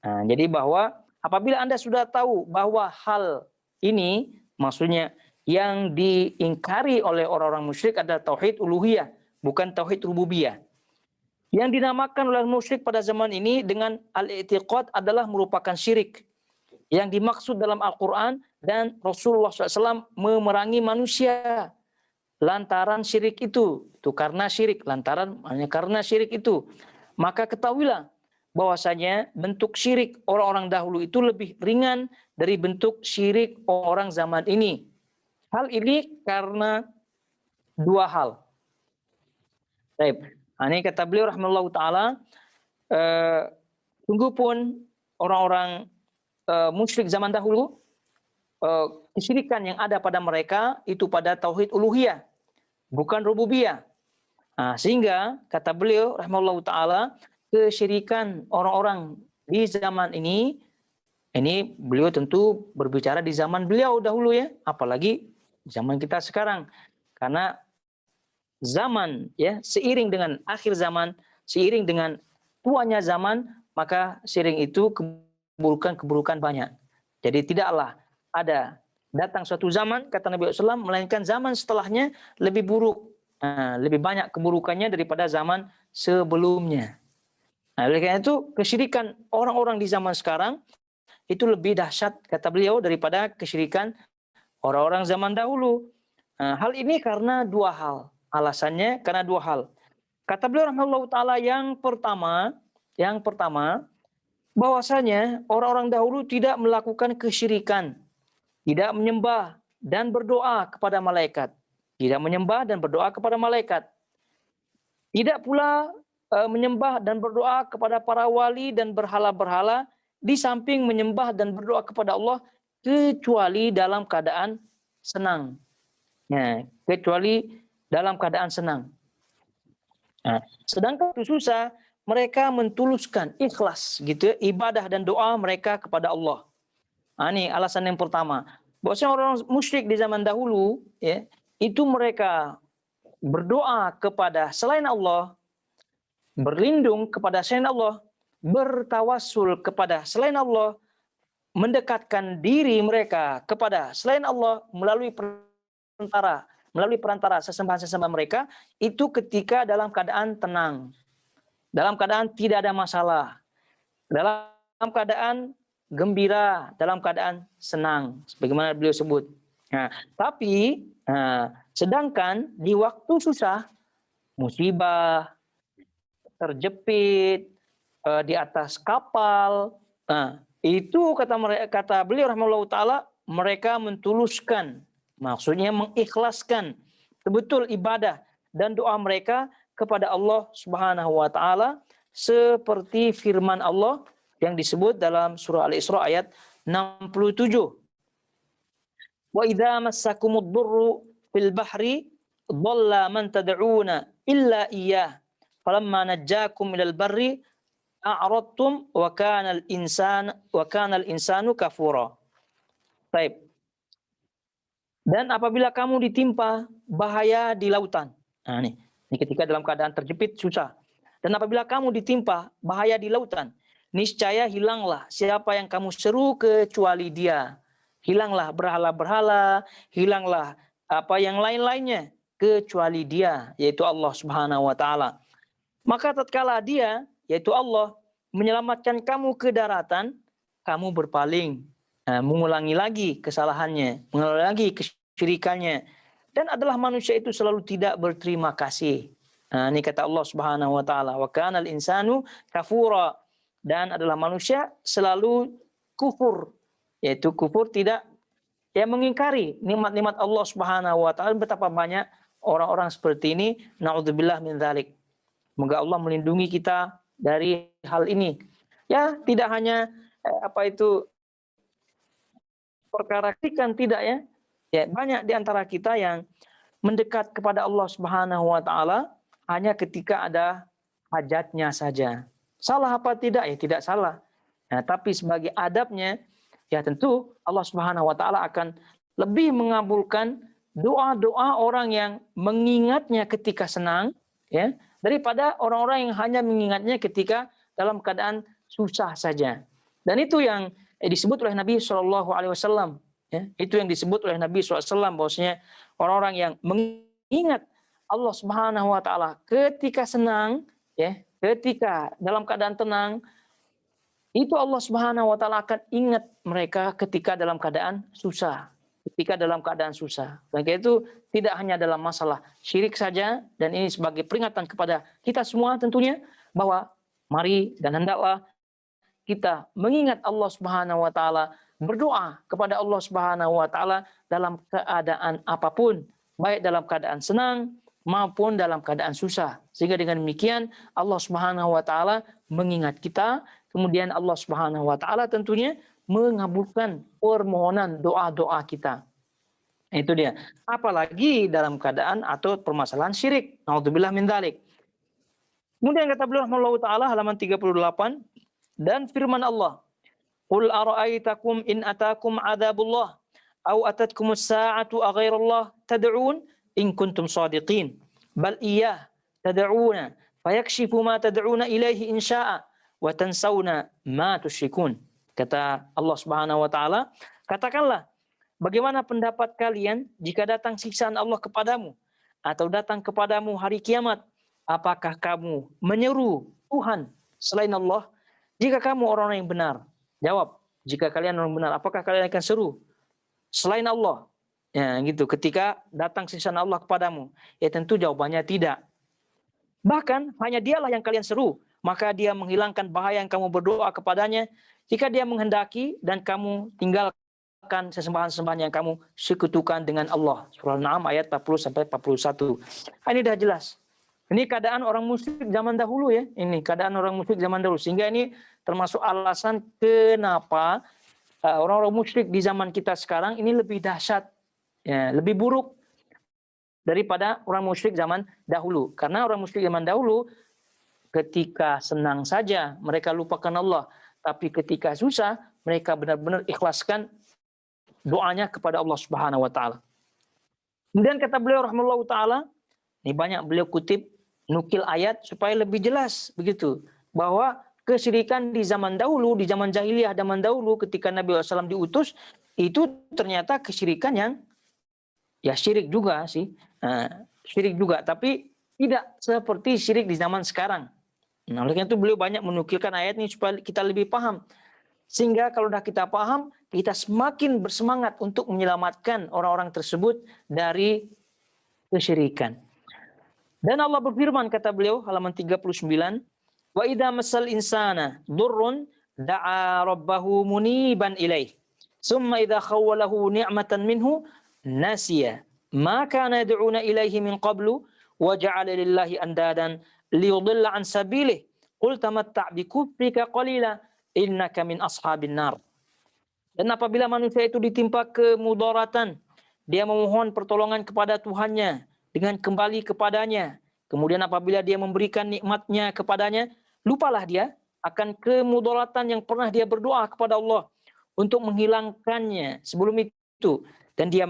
Jadi bahwa apabila Anda sudah tahu bahwa hal ini, maksudnya yang diingkari oleh orang-orang musyrik adalah tauhid uluhiyah, bukan tauhid rububiyah. Yang dinamakan oleh musyrik pada zaman ini dengan al-i'tiqad adalah merupakan syirik yang dimaksud dalam Al-Quran, dan Rasulullah SAW memerangi manusia lantaran syirik itu karena syirik, karena syirik itu. Maka ketahuilah bahwasanya bentuk syirik orang-orang dahulu itu lebih ringan dari bentuk syirik orang zaman ini. Hal ini karena dua hal. Baik, ini kata beliau rahimahullah ta'ala, sungguh pun orang-orang musyrik zaman dahulu, kesyirikan yang ada pada mereka itu pada tauhid uluhiyah, bukan rububiyah. Sehingga kata beliau rahimahullah ta'ala, kesyirikan orang-orang di zaman ini beliau tentu berbicara di zaman beliau dahulu ya, apalagi zaman kita sekarang. Karena zaman ya, seiring dengan akhir zaman, seiring dengan tuanya zaman, maka seiring itu keburukan-keburukan banyak. Jadi tidaklah ada datang suatu zaman, kata Nabi SAW, melainkan zaman setelahnya lebih buruk, lebih banyak keburukannya daripada zaman sebelumnya. Oleh karena itu kesyirikan orang-orang di zaman sekarang itu lebih dahsyat, kata beliau, daripada kesyirikan orang-orang zaman dahulu. Hal ini karena dua hal. Alasannya karena dua hal. Kata beliau rahimahullah ta'ala, yang pertama, bahwasanya orang-orang dahulu tidak melakukan kesyirikan, tidak menyembah dan berdoa kepada malaikat. Tidak menyembah dan berdoa kepada malaikat. Tidak pula menyembah dan berdoa kepada para wali dan berhala-berhala, di samping menyembah dan berdoa kepada Allah kecuali dalam keadaan senang. Kecuali dalam keadaan senang. Sedangkan itu susah, mereka mentuluskan ikhlas gitu ya, ibadah dan doa mereka kepada Allah. Ini alasan yang pertama. Bahwasanya orang musyrik di zaman dahulu ya, itu mereka berdoa kepada selain Allah, berlindung kepada selain Allah, bertawassul kepada selain Allah, mendekatkan diri mereka kepada selain Allah melalui perantara melalui perantara sesembahan-sesembahan mereka itu ketika dalam keadaan tenang, dalam keadaan tidak ada masalah, dalam keadaan gembira, dalam keadaan senang, sebagaimana beliau sebut. Nah, tapi sedangkan di waktu susah, musibah, terjepit di atas kapal, itu kata beliau rahimahullah taala, mereka mentuluskan, maksudnya mengikhlaskan betul ibadah dan doa mereka kepada Allah Subhanahu wa taala seperti firman Allah yang disebut dalam surah Al-Isra ayat 67. Wa idza massakumud durru fil bahri dhalla man tad'una illa iyyah falamma najjakum minal barri a'radtum wa kana al-insanu kafura. Baik. Dan apabila kamu ditimpa bahaya di lautan. Nah, ini ketika dalam keadaan terjepit susah. Dan apabila kamu ditimpa bahaya di lautan, niscaya hilanglah siapa yang kamu seru kecuali Dia. Hilanglah berhala-berhala, hilanglah apa yang lain-lainnya kecuali Dia, yaitu Allah Subhanahu wa taala. Maka tatkala Dia, yaitu Allah, menyelamatkan kamu ke daratan, kamu berpaling, mengulangi lagi kesalahannya, mengulangi lagi kesyirikannya, dan adalah manusia itu selalu tidak berterima kasih. Ini kata Allah Subhanahu wa taala, wa kanal insanu kafura, dan adalah manusia selalu kufur, yaitu kufur tidak mengingkari nikmat-nikmat Allah Subhanahu wa taala. Betapa banyak orang-orang seperti ini, naudzubillah min dzalik. Semoga Allah melindungi kita dari hal ini. Ya, tidak hanya perkara kritikan, tidak ya. Ya, banyak di antara kita yang mendekat kepada Allah Subhanahu wa taala hanya ketika ada hajatnya saja. Salah apa tidak? Ya tidak salah. Nah, tapi sebagai adabnya, ya tentu Allah Subhanahu wa taala akan lebih mengabulkan doa-doa orang yang mengingatnya ketika senang, ya, daripada orang-orang yang hanya mengingatnya ketika dalam keadaan susah saja. Dan itu yang disebut oleh Nabi Shallallahu Alaihi Wasallam. Ya, itu yang disebut oleh Nabi SAW, bahwasanya orang-orang yang mengingat Allah Subhanahu Wa Taala ketika senang, ya, ketika dalam keadaan tenang, itu Allah Subhanahu Wa Taala akan ingat mereka ketika dalam keadaan susah, ketika dalam keadaan susah. Maka itu tidak hanya dalam masalah syirik saja, dan ini sebagai peringatan kepada kita semua tentunya bahwa mari dan hendaklah kita mengingat Allah Subhanahu wa taala, berdoa kepada Allah Subhanahu wa taala dalam keadaan apapun, baik dalam keadaan senang maupun dalam keadaan susah. Sehingga dengan demikian Allah Subhanahu wa taala mengingat kita, kemudian Allah Subhanahu wa taala tentunya mengabulkan permohonan doa-doa kita. Itu dia. Apalagi dalam keadaan atau permasalahan syirik. Naudzubillah min dzalik. Kemudian kata beliau rahimahullahu taala halaman 38, dan firman Allah, qul ara'aitakum in atakum adzabullah aw atatkumus sa'atu aghairallah tad'un in kuntum shadiqin bal iyyah tad'una fayakshifu ma tad'una ilaihi in syaa wa tansawna ma tusyrikun. Kata Allah Subhanahu wa taala, katakanlah, bagaimana pendapat kalian jika datang siksaan Allah kepadamu atau datang kepadamu hari kiamat? Apakah kamu menyeru Tuhan selain Allah? Jika kamu orang yang benar, jawab. Jika kalian orang benar, apakah kalian akan seru selain Allah? Ya, gitu. Ketika datang siksaan Allah kepadamu, ya tentu jawabannya tidak. Bahkan hanya Dialah yang kalian seru, maka Dia menghilangkan bahaya yang kamu berdoa kepadanya jika Dia menghendaki, dan kamu tinggalkan sesembahan-sesembahan yang kamu sekutukan dengan Allah. Surah Al-An'am ayat 40 sampai 41. Ini dah jelas. Ini keadaan orang musyrik zaman dahulu ya. Ini keadaan orang musyrik zaman dahulu. Sehingga ini termasuk alasan kenapa orang-orang musyrik di zaman kita sekarang ini lebih dahsyat, ya, lebih buruk daripada orang musyrik zaman dahulu. Karena orang musyrik zaman dahulu ketika senang saja mereka lupakan Allah. Tapi ketika susah mereka benar-benar ikhlaskan doanya kepada Allah Subhanahu wa taala. Kemudian kata beliau rahimahullahu taala, ini banyak beliau kutip nukil ayat supaya lebih jelas begitu, bahwa kesyirikan di zaman dahulu, di zaman jahiliyah zaman dahulu ketika Nabi SAW diutus, itu ternyata kesyirikan yang ya syirik juga sih, Syirik juga, tapi tidak seperti syirik di zaman sekarang. Nah, oleh karena itu beliau banyak menukilkan ayat ini supaya kita lebih paham. Sehingga kalau sudah kita paham, kita semakin bersemangat untuk menyelamatkan orang-orang tersebut dari kesyirikan. Dan Allah berfirman, kata beliau halaman 39, wa idza massal insana durrun da'a rabbahu muniban ilaih summa idza khawwalahu ni'matan minhu nasiya ma kana yad'una ilaihi min qablu wa ja'ala lillahi andadan liyudilla an sabilih qul tamatta' bi kufrika qalila innaka min ashabin nar. Dan apabila manusia itu ditimpa kemudaratan, dia memohon pertolongan kepada Tuhannya dengan kembali kepadanya. Kemudian apabila dia memberikan nikmatnya kepadanya, lupalah dia akan kemudaratan yang pernah dia berdoa kepada Allah untuk menghilangkannya sebelum itu. Dan dia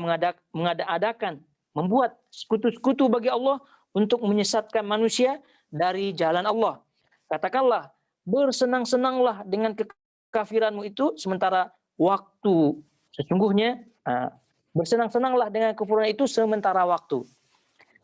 mengada-adakan, membuat sekutu-sekutu bagi Allah untuk menyesatkan manusia dari jalan Allah. Katakanlah, bersenang-senanglah dengan kekafiranmu itu sementara waktu. Sesungguhnya bersenang-senanglah dengan kekufuran itu sementara waktu.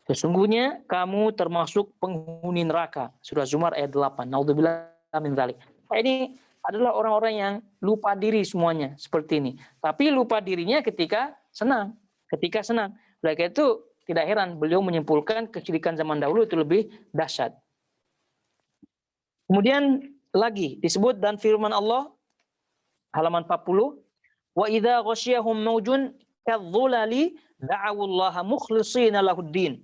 Sesungguhnya kamu termasuk penghuni neraka. Surah Zumar ayat 8. Naudzubillah min dzalik. Ini adalah orang-orang yang lupa diri semuanya seperti ini. Tapi lupa dirinya ketika senang. Ketika senang. Oleh karena itu tidak heran beliau menyimpulkan kesyirikan zaman dahulu itu lebih dahsyat. Kemudian lagi disebut dan firman Allah halaman 40, wa idza ghasyiyahum maujun kadzulali da'awullaha mukhlishina lahuddin.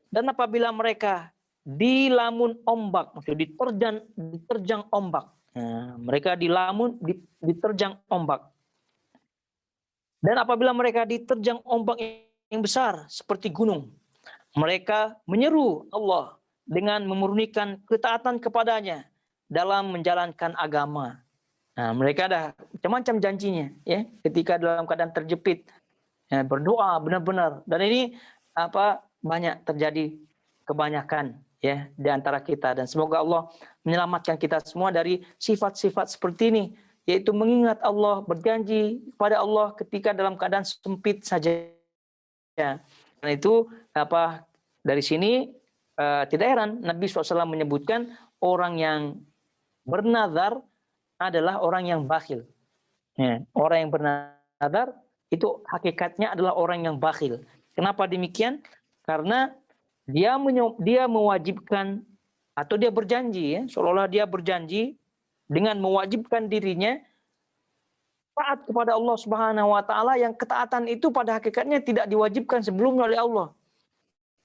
Dan apabila mereka dilamun ombak, maksudnya diterjang ombak. Nah, mereka diterjang ombak. Dan apabila mereka diterjang ombak yang besar seperti gunung, mereka menyeru Allah dengan memurnikan ketaatan kepadanya dalam menjalankan agama. Nah, mereka ada macam-macam janjinya, ya, ketika dalam keadaan terjepit, ya, berdoa benar-benar. Dan ini banyak terjadi kebanyakan, ya, di antara kita. Dan semoga Allah menyelamatkan kita semua dari sifat-sifat seperti ini, yaitu mengingat Allah, berjanji pada Allah ketika dalam keadaan sempit saja. Dan itu dari sini tidak heran Nabi SAW menyebutkan orang yang bernazar adalah orang yang bakhil. Ya, orang yang bernazar itu hakikatnya adalah orang yang bakhil. Kenapa demikian? Karena dia mewajibkan atau dia berjanji, ya, seolah-olah dia berjanji dengan mewajibkan dirinya taat kepada Allah Subhanahu wa taala yang ketaatan itu pada hakikatnya tidak diwajibkan sebelumnya oleh Allah.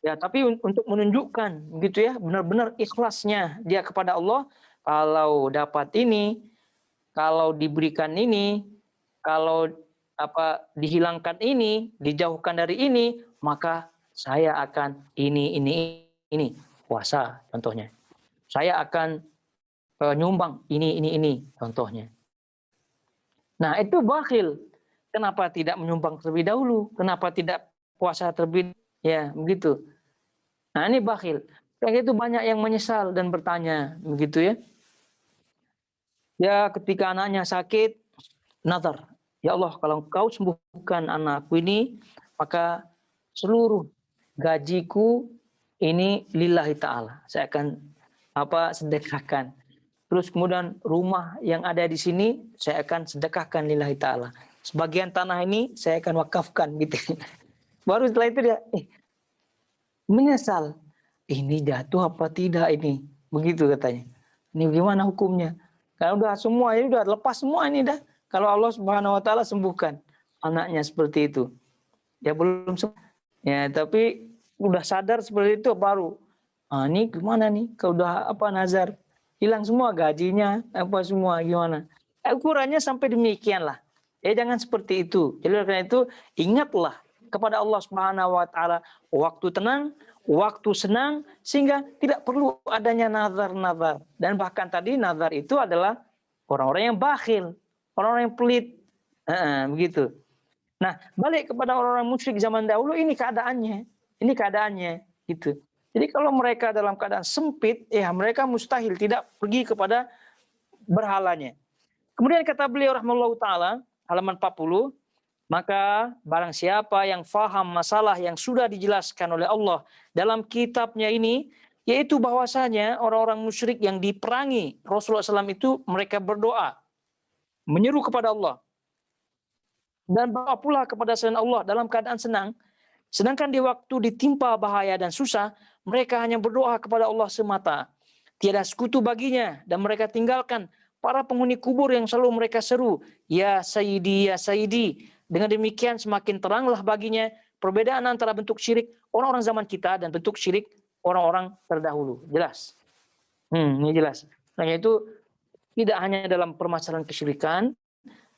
Ya, tapi untuk menunjukkan gitu ya, benar-benar ikhlasnya dia kepada Allah, kalau dapat ini, kalau diberikan ini, kalau dihilangkan ini, dijauhkan dari ini, maka saya akan ini. Puasa contohnya. Saya akan nyumbang ini contohnya. Nah, itu bakhil. Kenapa tidak menyumbang terlebih dahulu? Kenapa tidak puasa terlebih? Ya, begitu. Nah, ini bakhil. Kayak itu banyak yang menyesal dan bertanya, begitu ya. Ya, ketika anaknya sakit, nazar. Ya Allah, kalau Engkau sembuhkan anakku ini, maka seluruh gajiku ini lillahi ta'ala. Saya akan sedekahkan. Terus kemudian rumah yang ada di sini, saya akan sedekahkan lillahi ta'ala. Sebagian tanah ini saya akan wakafkan gitu. Baru setelah itu dia menyesal. Ini jatuh apa tidak ini? Begitu katanya. Ini gimana hukumnya? Karena udah semua ini udah lepas semua ini dah. Kalau Allah Subhanahu wa taala sembuhkan anaknya seperti itu. Ya belum sembuh. Ya, tapi udah sadar seperti itu baru. Ini gimana nih? Kalau udah nazar, hilang semua gajinya, semua gimana? Ukurannya sampai demikian lah. Ya jangan seperti itu. Jadi karena itu ingatlah kepada Allah Subhanahu wa taala waktu tenang, waktu senang, sehingga tidak perlu adanya nazar-nazar. Dan bahkan tadi nazar itu adalah orang-orang yang bakhil, orang-orang yang pelit. Begitu. Nah, balik kepada orang-orang musyrik zaman dahulu, ini keadaannya gitu. Jadi kalau mereka dalam keadaan sempit, ya mereka mustahil tidak pergi kepada berhalanya. Kemudian kata beliau rahimahullahu taala halaman 40, Maka barang siapa yang faham masalah yang sudah dijelaskan oleh Allah dalam kitabnya ini, yaitu bahwasanya orang-orang musyrik yang diperangi Rasulullah SAW itu mereka berdoa, menyeru kepada Allah, dan berdoa pula kepada selain Allah dalam keadaan senang. Sedangkan di waktu ditimpa bahaya dan susah, mereka hanya berdoa kepada Allah semata. Tiada sekutu baginya, dan mereka tinggalkan para penghuni kubur yang selalu mereka seru, ya Sayyidi, ya Sayyidi. Dengan demikian semakin teranglah baginya perbedaan antara bentuk syirik orang-orang zaman kita dan bentuk syirik orang-orang terdahulu. Jelas. Ini jelas. Nah, itu tidak hanya dalam permasalahan kesyirikan,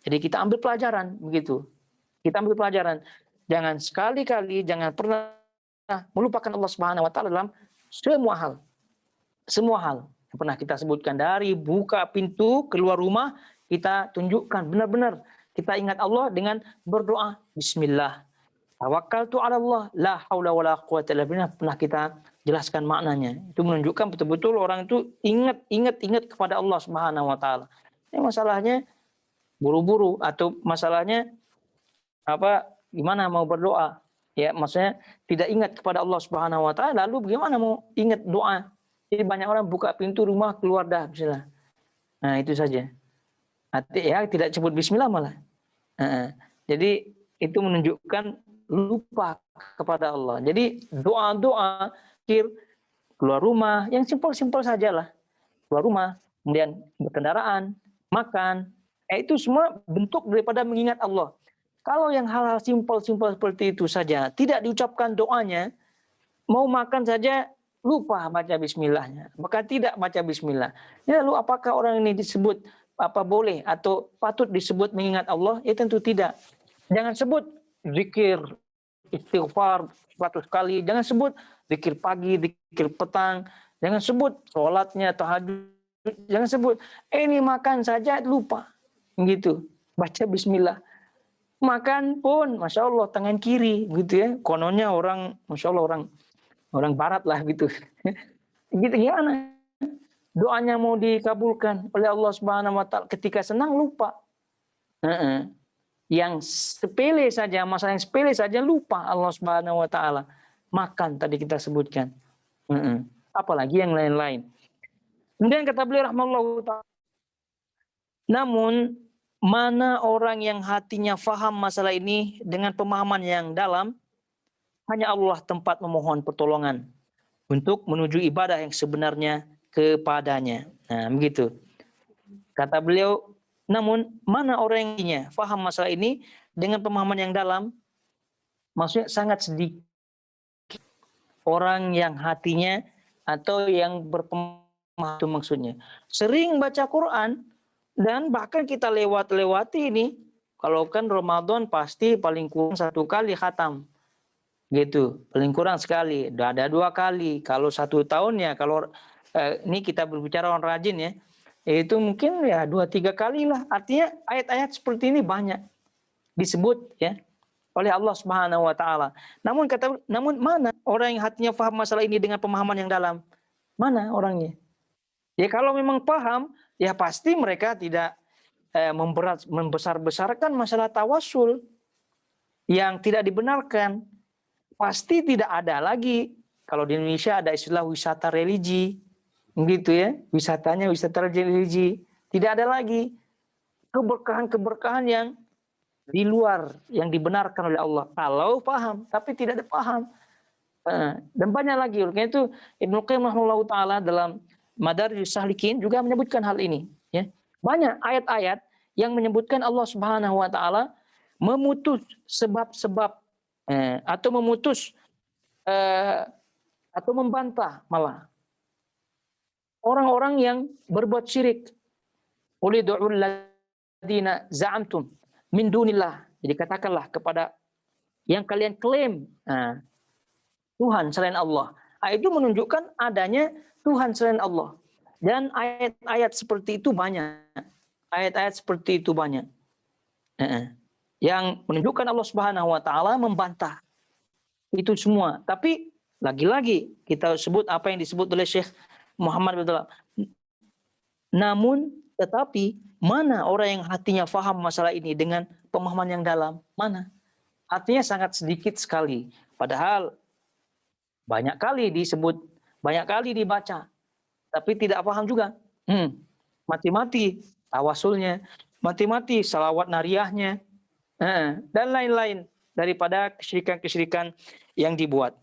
jadi kita ambil pelajaran begitu. Kita ambil pelajaran. Jangan sekali-kali, jangan pernah melupakan Allah Subhanahu wa taala dalam semua hal. Semua hal yang pernah kita sebutkan, dari buka pintu keluar rumah, kita tunjukkan benar-benar kita ingat Allah dengan berdoa bismillah. Tawakkaltu 'ala Allah, la haula wala quwwata illa billah, pernah kita jelaskan maknanya. Itu menunjukkan betul-betul orang itu ingat kepada Allah Subhanahu wa taala. Ini masalahnya buru-buru, atau masalahnya gimana mau berdoa, ya maksudnya tidak ingat kepada Allah Subhanahu wa taala, lalu bagaimana mau ingat doa. Jadi banyak orang buka pintu rumah keluar dah bismillah. Nah, itu saja. Ya tidak sebut bismillah malah. Jadi itu menunjukkan lupa kepada Allah. Jadi doa-doa keluar rumah yang simpel-simpel sajalah. Keluar rumah, kemudian berkendaraan, makan, itu semua bentuk daripada mengingat Allah. Kalau yang hal-hal simpel-simpel seperti itu saja tidak diucapkan doanya, mau makan saja lupa baca bismillahnya, maka tidak baca bismillah. Ya, lalu apakah orang ini disebut boleh atau patut disebut mengingat Allah? Ya tentu tidak. Jangan sebut zikir istighfar 100 kali, jangan sebut zikir pagi, zikir petang, jangan sebut sholatnya tahajud, jangan sebut ini makan saja lupa gitu, baca bismillah. Makan pun masya Allah tangan kiri gitu ya, kononnya orang masya Allah orang barat lah gitu. Gitu gimana? Doanya mau dikabulkan oleh Allah Subhanahu wa taala, ketika senang lupa. Yang sepele saja, masalah yang sepele saja lupa Allah Subhanahu wa taala. Makan tadi kita sebutkan. Apalagi yang lain-lain. Kemudian kata beliau rahimahullahu taala, namun mana orang yang hatinya faham masalah ini dengan pemahaman yang dalam, hanya Allah tempat memohon pertolongan untuk menuju ibadah yang sebenarnya kepadanya. Nah, begitu. Kata beliau, namun mana orang yang faham masalah ini dengan pemahaman yang dalam, maksudnya sangat sedikit orang yang hatinya atau yang berpemahaman, itu maksudnya. Sering baca Quran, dan bahkan kita lewati ini, kalau kan Ramadan pasti paling kurang 1 kali khatam. Gitu, paling kurang sekali, ada 2 kali. Kalau 1 tahun ya, kalau ini kita berbicara orang rajin ya, itu mungkin ya 2-3 kali lah. Artinya ayat-ayat seperti ini banyak disebut ya oleh Allah Subhanahu wa taala. Namun mana orang yang hatinya paham masalah ini dengan pemahaman yang dalam? Mana orangnya? Ya kalau memang paham, ya pasti mereka tidak membesar-besarkan masalah tawasul yang tidak dibenarkan. Pasti tidak ada lagi, kalau di Indonesia ada istilah wisata religi, gitu ya, wisatanya wisata religi. Tidak ada lagi keberkahan-keberkahan yang di luar yang dibenarkan oleh Allah. Kalau paham, tapi tidak ada paham. Dan banyak lagi. Karena itu Ibnu Qayyim rahimahullahu taala dalam Madarijus Salikin juga menyebutkan hal ini. Ya. Banyak ayat-ayat yang menyebutkan Allah Subhanahu wa taala memutus sebab-sebab atau memutus atau membantah malah orang-orang yang berbuat syirik. Qul ud'ul ladzina za'amtum min dunillah. Jadi katakanlah kepada yang kalian klaim Tuhan selain Allah. Itu menunjukkan adanya Tuhan selain Allah. Dan ayat-ayat seperti itu banyak. Ayat-ayat seperti itu banyak. Yang menunjukkan Allah Subhanahu wa taala membantah itu semua. Tapi lagi-lagi kita sebut apa yang disebut oleh Syekh Muhammad bin Abdullah. Namun tetapi mana orang yang hatinya faham masalah ini dengan pemahaman yang dalam? Mana? Artinya sangat sedikit sekali. Padahal banyak kali disebut, banyak kali dibaca, tapi tidak paham juga. Mati-mati tawasulnya, mati-mati salawat nariyahnya, dan lain-lain daripada kesyirikan-kesyirikan yang dibuat.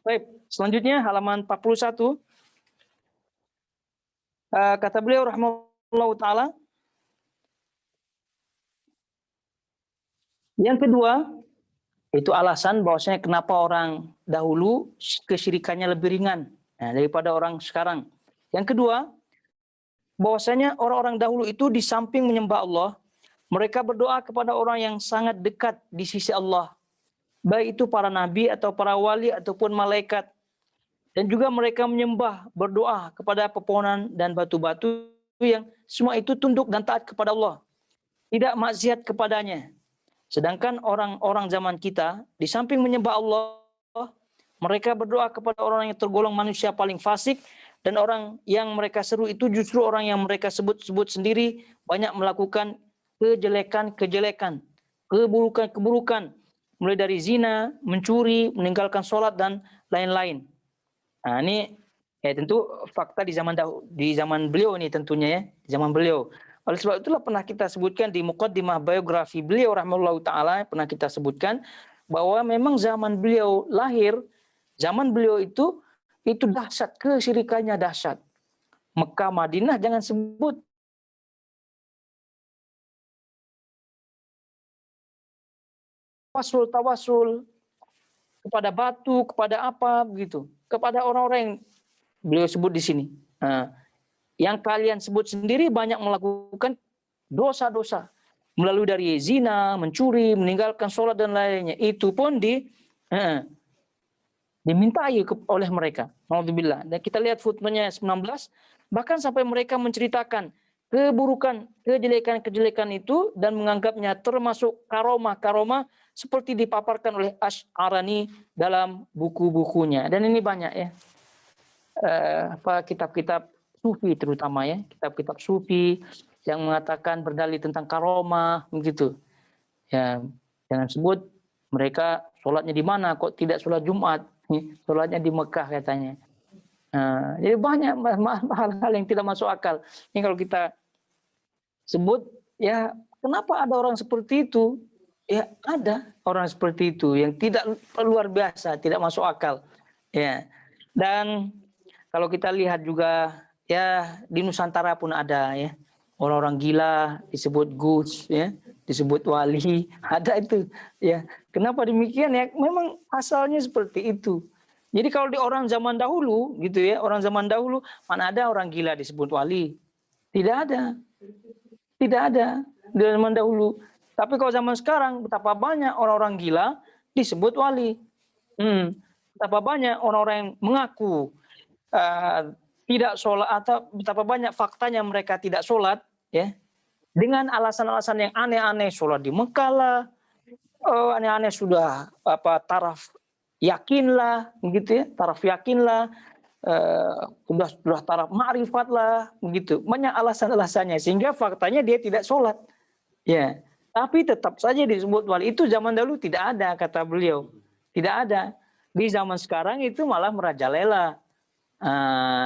Baik, selanjutnya halaman 41. Kata beliau rahimahullah ta'ala, yang kedua, itu alasan bahwasanya kenapa orang dahulu kesyirikannya lebih ringan daripada orang sekarang. Yang kedua, bahwasanya orang-orang dahulu itu di samping menyembah Allah, mereka berdoa kepada orang yang sangat dekat di sisi Allah. Baik itu para nabi atau para wali ataupun malaikat. Dan juga mereka menyembah, berdoa kepada pepohonan dan batu-batu yang semua itu tunduk dan taat kepada Allah. Tidak maksiat kepadanya. Sedangkan orang-orang zaman kita, di samping menyembah Allah, mereka berdoa kepada orang yang tergolong manusia paling fasik, dan orang yang mereka seru itu justru orang yang mereka sebut-sebut sendiri banyak melakukan kejelekan-kejelekan, keburukan-keburukan, mulai dari zina, mencuri, meninggalkan sholat, dan lain-lain. Nah, ini tentu fakta di zaman beliau ini tentunya ya, di zaman beliau. Oleh sebab itulah pernah kita sebutkan di muqaddimah biografi beliau rahimahullahu taala, pernah kita sebutkan bahwa memang zaman beliau lahir, zaman beliau itu dahsyat, kesyirikannya dahsyat. Mekah, Madinah jangan sebut. Tawasul kepada batu, kepada apa begitu, kepada orang-orang yang beliau sebut di sini. Yang kalian sebut sendiri banyak melakukan dosa-dosa melalui dari zina, mencuri, meninggalkan sholat dan lainnya. Itu pun dimintai oleh mereka. Alhamdulillah. Dan kita lihat footnote-nya 19, bahkan sampai mereka menceritakan keburukan, kejelekan-kejelekan itu dan menganggapnya termasuk karomah-karomah seperti dipaparkan oleh Asy'arani dalam buku-bukunya. Dan ini banyak ya. Kitab-kitab sufi terutama ya, kitab-kitab sufi yang mengatakan berdalih tentang karomah begitu. Ya, jangan sebut mereka sholatnya di mana kok tidak sholat Jumat, sholatnya di Mekah katanya. Jadi banyak hal-hal yang tidak masuk akal. Ini kalau kita sebut ya, kenapa ada orang seperti itu? Ya ada orang seperti itu yang tidak luar biasa, tidak masuk akal. Ya. Dan kalau kita lihat juga ya di Nusantara pun ada ya, orang-orang gila disebut gus ya, disebut wali, ada itu ya. Kenapa demikian ya? Memang asalnya seperti itu. Jadi kalau di orang zaman dahulu gitu ya, orang zaman dahulu mana ada orang gila disebut wali? Tidak ada. Tidak ada di zaman dahulu. Tapi kalau zaman sekarang betapa banyak orang-orang gila disebut wali. Betapa banyak orang-orang yang mengaku tidak sholat, atau betapa banyak faktanya mereka tidak sholat ya, dengan alasan-alasan yang aneh-aneh, sholat di Mekah lah, aneh-aneh sudah taraf yakinlah begitu ya, taraf yakinlah, sudah taraf ma'rifat lah begitu, banyak alasan-alasannya sehingga faktanya dia tidak sholat ya, tapi tetap saja disebut wali. Itu zaman dahulu tidak ada, kata beliau, tidak ada. Di zaman sekarang itu malah merajalela.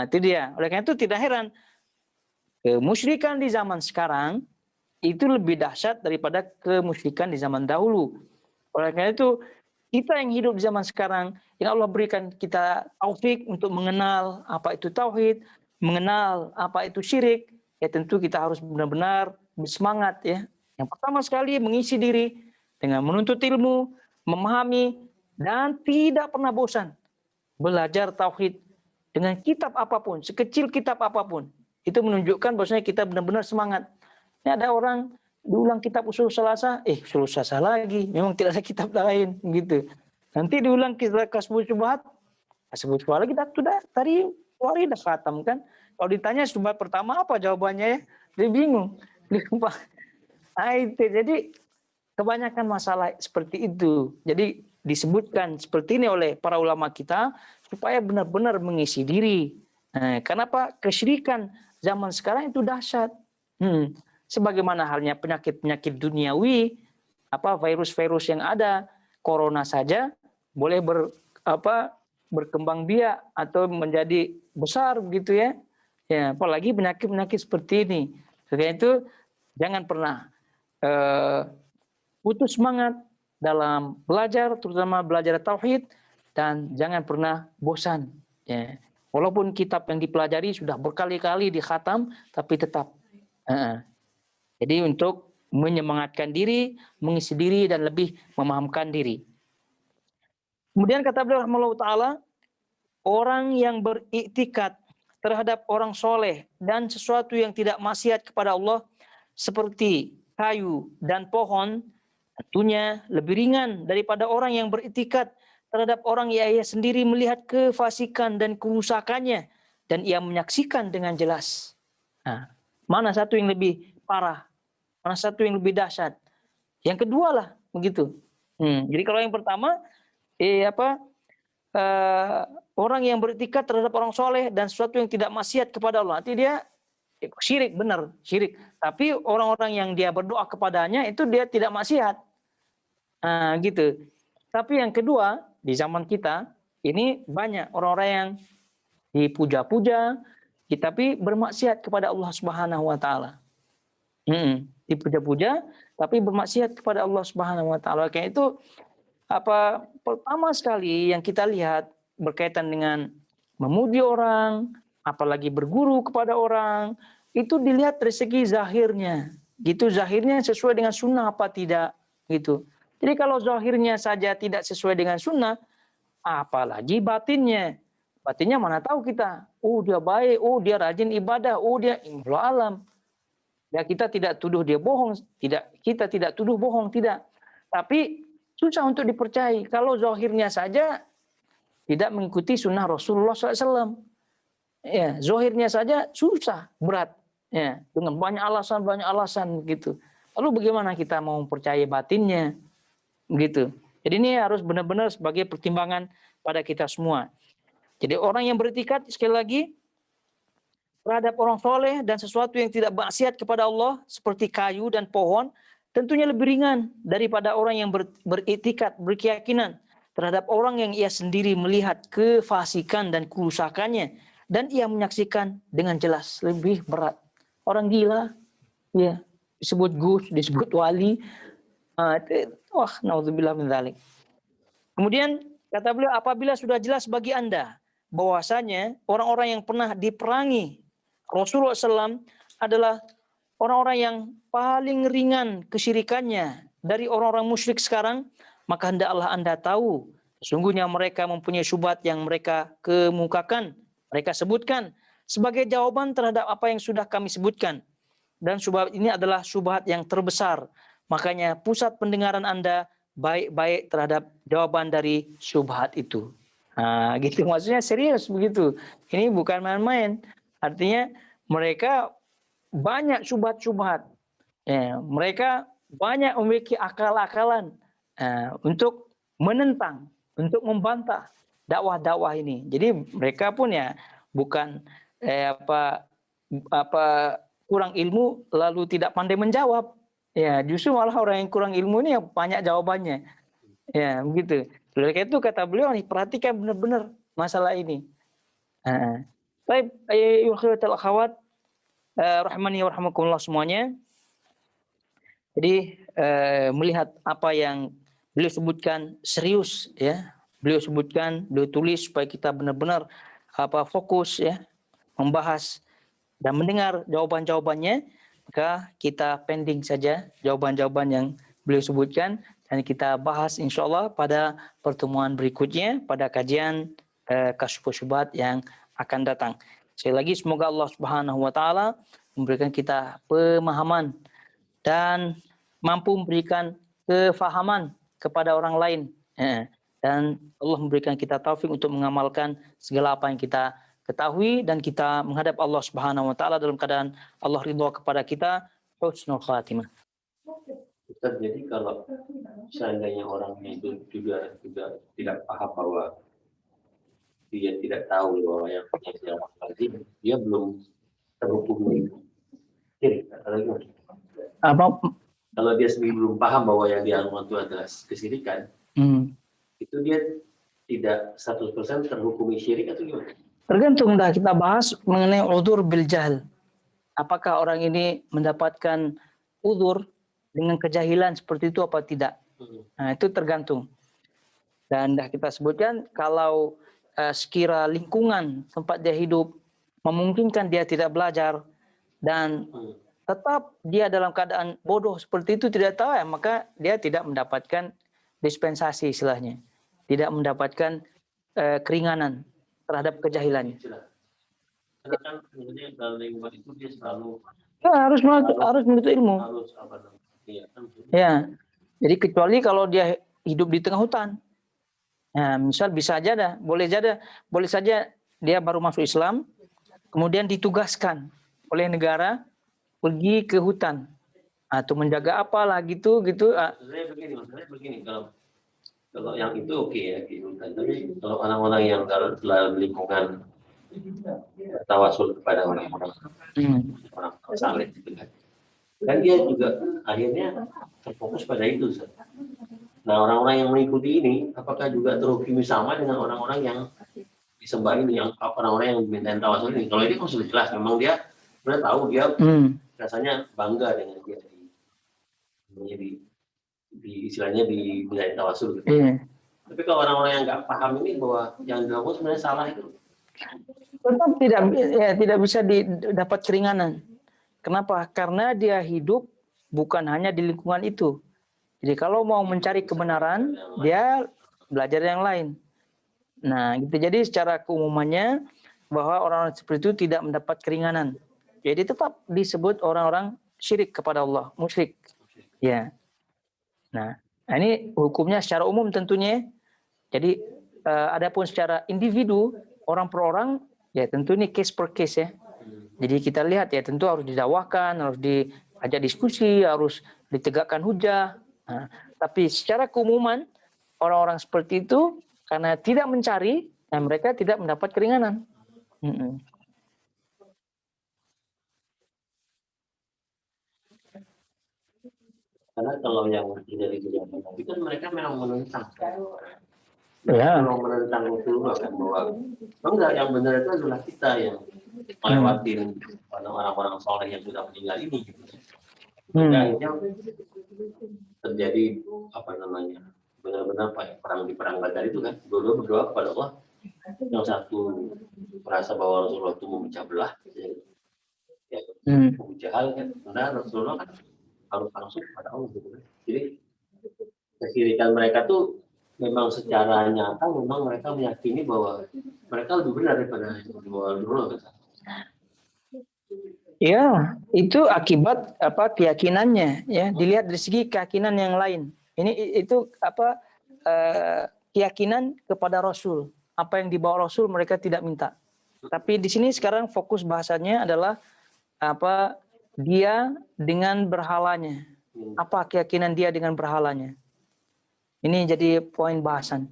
Itu dia. Oleh karena itu tidak heran kemusyrikan di zaman sekarang itu lebih dahsyat daripada kemusyrikan di zaman dahulu. Oleh karena itu kita yang hidup di zaman sekarang, yang Allah berikan kita taufik untuk mengenal apa itu tauhid, mengenal apa itu syirik, ya tentu kita harus benar-benar bersemangat ya. Yang pertama sekali mengisi diri dengan menuntut ilmu, memahami, dan tidak pernah bosan belajar tauhid dengan kitab apapun, sekecil kitab apapun. Itu menunjukkan bahwasanya kita benar-benar semangat. Ini ada orang diulang kitab usul salasa, usul salasa lagi, memang tidak ada kitab lain gitu. Nanti diulang kitab kasbul syubhat, kasbul syubhat lagi, kita sudah tadi hari dah khatam kan. Kalau ditanya syubhat pertama apa jawabannya ya, dia bingung. Dia lupa. Jadi kebanyakan masalah seperti itu. Jadi disebutkan seperti ini oleh para ulama kita supaya benar-benar mengisi diri. Kenapa kesyirikan zaman sekarang itu dahsyat? Sebagaimana halnya penyakit-penyakit duniawi virus-virus yang ada, corona saja boleh berkembang biak atau menjadi besar begitu ya. Ya, apalagi penyakit-penyakit seperti ini. Karena itu jangan pernah putus semangat dalam belajar, terutama belajar tauhid, dan jangan pernah bosan. Ya. Walaupun kitab yang dipelajari sudah berkali-kali dikhatam, tapi tetap. Jadi untuk menyemangatkan diri, mengisi diri, dan lebih memahamkan diri. Kemudian kata beliau rahimahullah ta'ala, orang yang beriktikad terhadap orang soleh dan sesuatu yang tidak maksiat kepada Allah, seperti kayu dan pohon, tentunya lebih ringan daripada orang yang beriktikad terhadap orang yang ia sendiri melihat kefasikan dan kerusakannya, dan ia menyaksikan dengan jelas. Nah, mana satu yang lebih parah? Mana satu yang lebih dahsyat? Yang kedua lah, begitu. Jadi kalau yang pertama, orang yang beriktikad terhadap orang soleh dan sesuatu yang tidak maksiat kepada Allah, nanti dia syirik, benar syirik. Tapi orang-orang yang dia berdoa kepadanya itu dia tidak maksiat, gitu. Tapi yang kedua, di zaman kita ini banyak orang-orang yang dipuja-puja, tapi bermaksiat kepada Allah Subhanahu Wa Taala. Dipuja-puja, tapi bermaksiat kepada Allah Subhanahu Wa Taala. Kayak itu pertama sekali yang kita lihat berkaitan dengan memuji orang, apalagi berguru kepada orang, itu dilihat dari segi zahirnya. Gitu, zahirnya sesuai dengan sunnah apa tidak, gitu. Jadi kalau zahirnya saja tidak sesuai dengan sunnah, apalagi batinnya. Batinnya mana tahu kita, dia baik, dia rajin ibadah, dia Allah alam. Ya, kita tidak tuduh dia bohong, kita tidak tuduh bohong, tidak. Tapi susah untuk dipercayai kalau zahirnya saja tidak mengikuti sunnah Rasulullah SAW. Ya, zahirnya saja susah, berat. Ya, dengan banyak alasan gitu. Lalu bagaimana kita mau percaya batinnya, gitu. Jadi ini harus benar-benar sebagai pertimbangan pada kita semua. Jadi orang yang beriktikad sekali lagi terhadap orang soleh dan sesuatu yang tidak maksiat kepada Allah seperti kayu dan pohon, tentunya lebih ringan daripada orang yang beriktikad, berkeyakinan terhadap orang yang ia sendiri melihat kefasikan dan kerusakannya, dan ia menyaksikan dengan jelas. Lebih berat. Orang gila, ya, disebut gus, disebut wali. Naudzubillah min dzalik. Kemudian kata beliau, apabila sudah jelas bagi Anda bahwasanya orang-orang yang pernah diperangi Rasulullah SAW adalah orang-orang yang paling ringan kesyirikannya dari orang-orang musyrik sekarang, maka hendaklah Anda tahu sesungguhnya mereka mempunyai syubhat yang mereka kemukakan, mereka sebutkan sebagai jawaban terhadap apa yang sudah kami sebutkan. Dan syubhat ini adalah syubhat yang terbesar. Makanya pusat pendengaran Anda baik-baik terhadap jawaban dari syubhat itu. Gitu, maksudnya serius begitu. Ini bukan main-main. Artinya mereka banyak syubhat-syubhat. Ya, mereka banyak memiliki akal-akalan untuk menentang, untuk membantah dakwah-dakwah ini. Jadi mereka pun ya bukan kurang ilmu lalu tidak pandai menjawab. Ya, justru malah orang yang kurang ilmu ini yang banyak jawabannya. Ya, begitu. Oleh karena itu kata beliau nih, perhatikan benar-benar masalah ini. Baik, ayyuhal akhwat rahmani wa rahmakumullah semuanya. Jadi melihat apa yang beliau sebutkan serius, ya. Beliau sebutkan, beliau tulis supaya kita benar-benar fokus, ya, membahas dan mendengar jawaban-jawabannya. Maka kita pending saja jawaban-jawaban yang beliau sebutkan dan kita bahas insyaallah pada pertemuan berikutnya pada kajian Kasyfus Syubhat yang akan datang. Sekali lagi semoga Allah Subhanahu wa taala memberikan kita pemahaman dan mampu memberikan kefahaman kepada orang lain, dan Allah memberikan kita taufik untuk mengamalkan segala apa yang kita ketahui dan kita menghadap Allah Subhanahu wa taala dalam keadaan Allah ridha kepada kita, husnul khatimah. Ustaz, jadi kalau seandainya orang itu juga tidak paham bahwa dia tidak tahu bahwa yang punya siapa tadi, dia belum terhukum itu. Apa kalau dia sendiri belum paham bahwa yang dilakukan itu adalah kesyirikan, itu dia tidak 100% terhukumi syirik atau gimana? Tergantung, dah kita bahas mengenai udzur bil jahl. Apakah orang ini mendapatkan udzur dengan kejahilan seperti itu apa tidak? Nah, itu tergantung. Dan dah kita sebutkan kalau sekira lingkungan tempat dia hidup memungkinkan dia tidak belajar dan tetap dia dalam keadaan bodoh seperti itu, tidak tahu ya, maka dia tidak mendapatkan dispensasi istilahnya. Tidak mendapatkan keringanan terhadap kejahilannya. Karena kan sebenarnya dalam lingkungan itu dia selalu harus menuntut ilmu. Harus apa namanya? Iya, kan. Ya. Jadi kecuali kalau dia hidup di tengah hutan. Nah, misal bisa aja boleh saja dia baru masuk Islam, kemudian ditugaskan oleh negara pergi ke hutan atau menjaga apalah gitu. Maksudnya begini, kalau yang itu oke ya di hutan, tapi kalau orang-orang yang dalam lingkungan tawasul kepada orang-orang saleh gitu kan dia juga akhirnya terfokus pada itu. Nah, orang-orang yang mengikuti ini apakah juga terhukumi sama dengan orang-orang yang disembah ini, yang orang-orang yang dimintain tawasul ini? Kalau ini kan sudah jelas, memang dia sudah tahu, dia rasanya bangga dengan dia di istilahnya dimintain tawasul gitu. Tapi kalau orang-orang yang nggak paham ini bahwa yang dilakukan sebenarnya salah, itu tetap tidak bisa didapat keringanan. Kenapa? Karena dia hidup bukan hanya di lingkungan itu. Jadi kalau mau mencari kebenaran, dia belajar yang lain. Nah, gitu. Jadi secara keumumannya bahwa orang-orang seperti itu tidak mendapat keringanan. Jadi tetap disebut orang-orang syirik kepada Allah, musyrik. Ya. Nah, ini hukumnya secara umum tentunya. Jadi adapun secara individu, orang per orang, ya tentu ini case per case ya. Jadi kita lihat ya, tentu harus didakwahkan, harus diajak diskusi, harus ditegakkan hujah. Nah, tapi secara keumuman orang-orang seperti itu karena tidak mencari, mereka tidak mendapat keringanan. Karena kalau yang terjadi di zaman Nabi kan mereka memang menentang. Memang menentang Rasulullah kan, bahwa enggak, yang benar itu adalah kita yang melewatin orang-orang soleh yang sudah meninggal ini. Akhirnya terjadi apa namanya, benar-benar perang di perang Badar itu kan, dua-dua berdoa kepada Allah. Yang satu merasa bahwa Rasulullah itu memecah belah, ya, Abu Jahal kan, karena Rasulullah kan harus langsung kepada Allah gitu kan. Jadi kesyirikan mereka tuh memang secara nyata memang mereka meyakini bahwa mereka lebih benar daripada Rasulullah kan. Ya, itu akibat keyakinannya ya. Dilihat dari segi keyakinan yang lain. Itu keyakinan kepada Rasul. Apa yang dibawa Rasul mereka tidak minta. Tapi di sini sekarang fokus bahasanya adalah dia dengan berhalanya. Apa keyakinan dia dengan berhalanya? Ini jadi poin bahasan.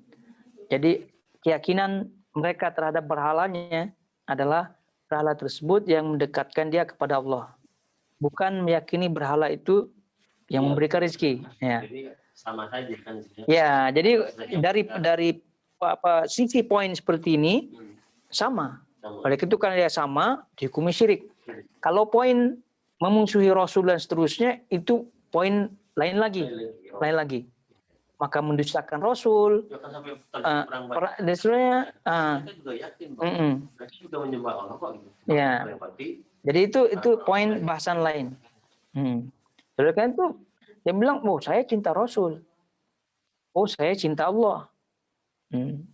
Jadi keyakinan mereka terhadap berhalanya adalah berhala tersebut yang mendekatkan dia kepada Allah. Bukan meyakini berhala itu yang memberikan rezeki. Ya. Jadi sama saja kan. Ya, jadi dari sisi poin seperti ini sama. Oleh itu karena dia sama, dihukumi syirik. Kalau poin memusuhi Rasul dan seterusnya itu poin lain lagi. Maka mendustakan Rasul. Dan sebenarnya mereka juga yakin bahwa mereka juga menyembah Allah kok. Ya. Jadi itu poin bahasan lain. Oleh karena itu dia bilang, oh saya cinta Rasul. Oh saya cinta Allah.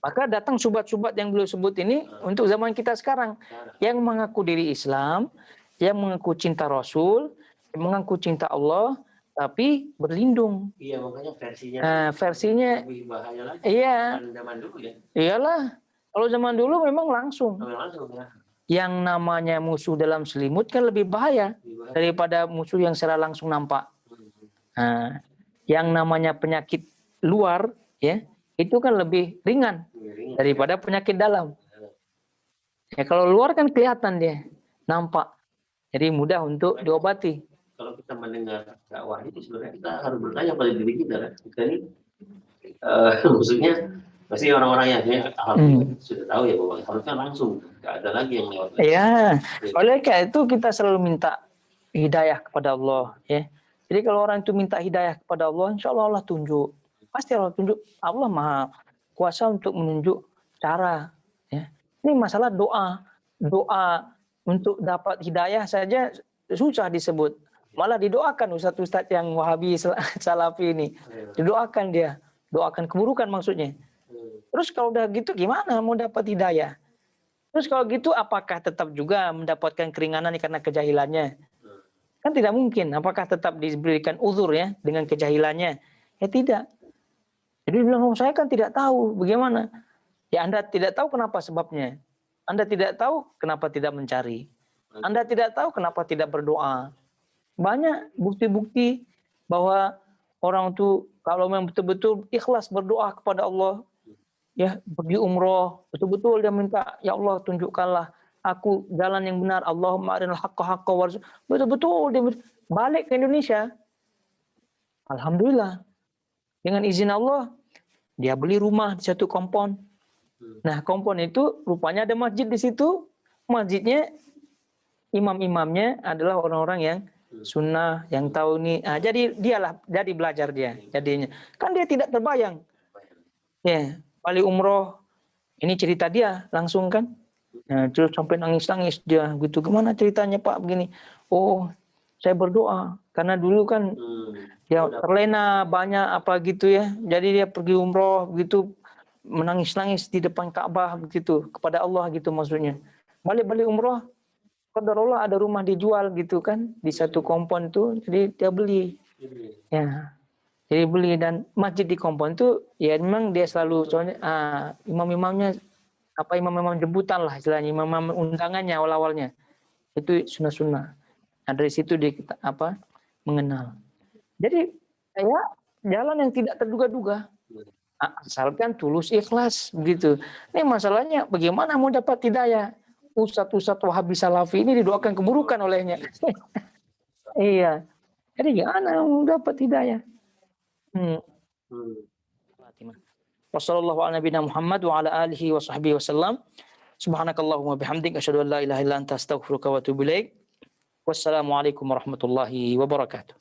Maka datang subat-subat yang beliau sebut ini untuk zaman kita sekarang. Yang mengaku diri Islam, yang mengaku cinta Rasul, yang mengaku cinta Allah, tapi berlindung. Iya, makanya versinya lebih bahaya lagi. Iya. Zaman dulu ya. Iyalah. Kalau zaman dulu memang langsung. Ya. Yang namanya musuh dalam selimut kan lebih bahaya daripada musuh yang secara langsung nampak. Nah, yang namanya penyakit luar ya, itu kan lebih ringan daripada penyakit dalam. Ya kalau luar kan kelihatan dia, nampak. Jadi mudah untuk diobati. Kalau kita mendengar dakwah itu sebenarnya kita harus bertanya pada diri kita kan. Kita ini maksudnya pasti orang-orang yang alhamdulillah sudah tahu ya bahwa harusnya langsung, nggak ada lagi yang lewat. Ya, oleh karena itu kita selalu minta hidayah kepada Allah, ya. Jadi kalau orang itu minta hidayah kepada Allah, insya Allah Allah tunjuk. Pasti Allah tunjuk. Allah maha kuasa untuk menunjuk cara. Ya. Ini masalah doa. Doa untuk dapat hidayah saja susah disebut. Malah didoakan ustadz-ustadz yang Wahabi Salafi ini. Didoakan dia. Doakan keburukan maksudnya. Terus kalau udah gitu gimana mau dapat hidayah? Terus kalau gitu apakah tetap juga mendapatkan keringanan karena kejahilannya? Kan tidak mungkin. Apakah tetap diberikan uzur ya dengan kejahilannya? Ya tidak. Jadi dia bilang, saya kan tidak tahu bagaimana. Ya Anda tidak tahu kenapa sebabnya. Anda tidak tahu kenapa tidak mencari. Anda tidak tahu kenapa tidak berdoa. Banyak bukti-bukti bahwa orang itu kalau memang betul-betul ikhlas berdoa kepada Allah, ya pergi umroh, betul-betul dia minta, ya Allah tunjukkanlah aku jalan yang benar, Allahumma arinal haqqa haqqa warzuq. Betul-betul dia balik ke Indonesia. Alhamdulillah. Dengan izin Allah, dia beli rumah di satu kompon. Nah, kompon itu rupanya ada masjid di situ. Masjidnya, imam-imamnya adalah orang-orang yang sunnah, yang tahu nih. Nah, jadi belajar dia. Jadinya kan dia tidak terbayang. Ya, balik umroh. Ini cerita dia langsung kan. Nah, terus sampai nangis-nangis dia gitu. Gimana ceritanya Pak begini? Oh, saya berdoa karena dulu kan dia terlena banyak apa gitu ya. Jadi dia pergi umroh gitu menangis-nangis di depan Ka'bah begitu kepada Allah gitu maksudnya. Balik-balik umroh, qadarullah ada rumah dijual gitu kan di satu kompon tuh. Jadi dia beli. Ya. Jadi beli dan masjid di kompon itu ya memang dia selalu soalnya imam-imamnya imam-imam jemputan lah istilahnya, imam-imam undangannya awal-awalnya itu sunnah-sunnah. Nah, dari situ dia mengenal. Jadi ya jalan yang tidak terduga-duga. Asalkan tulus ikhlas begitu. Ini masalahnya bagaimana mau dapat hidayah? Ustadz Wahabi Salafi ini didoakan keburukan olehnya. Iya. Jadi gimana mau dapat hidayah? Wassallallahu ala nabiyina Muhammad wa ala alihi wa sahbihi wasallam. Subhanakallahumma bihamdik asyhadu an la ilaha illa anta astaghfiruka wa atubu ilaik. Wassalamualaikum warahmatullahi wabarakatuh.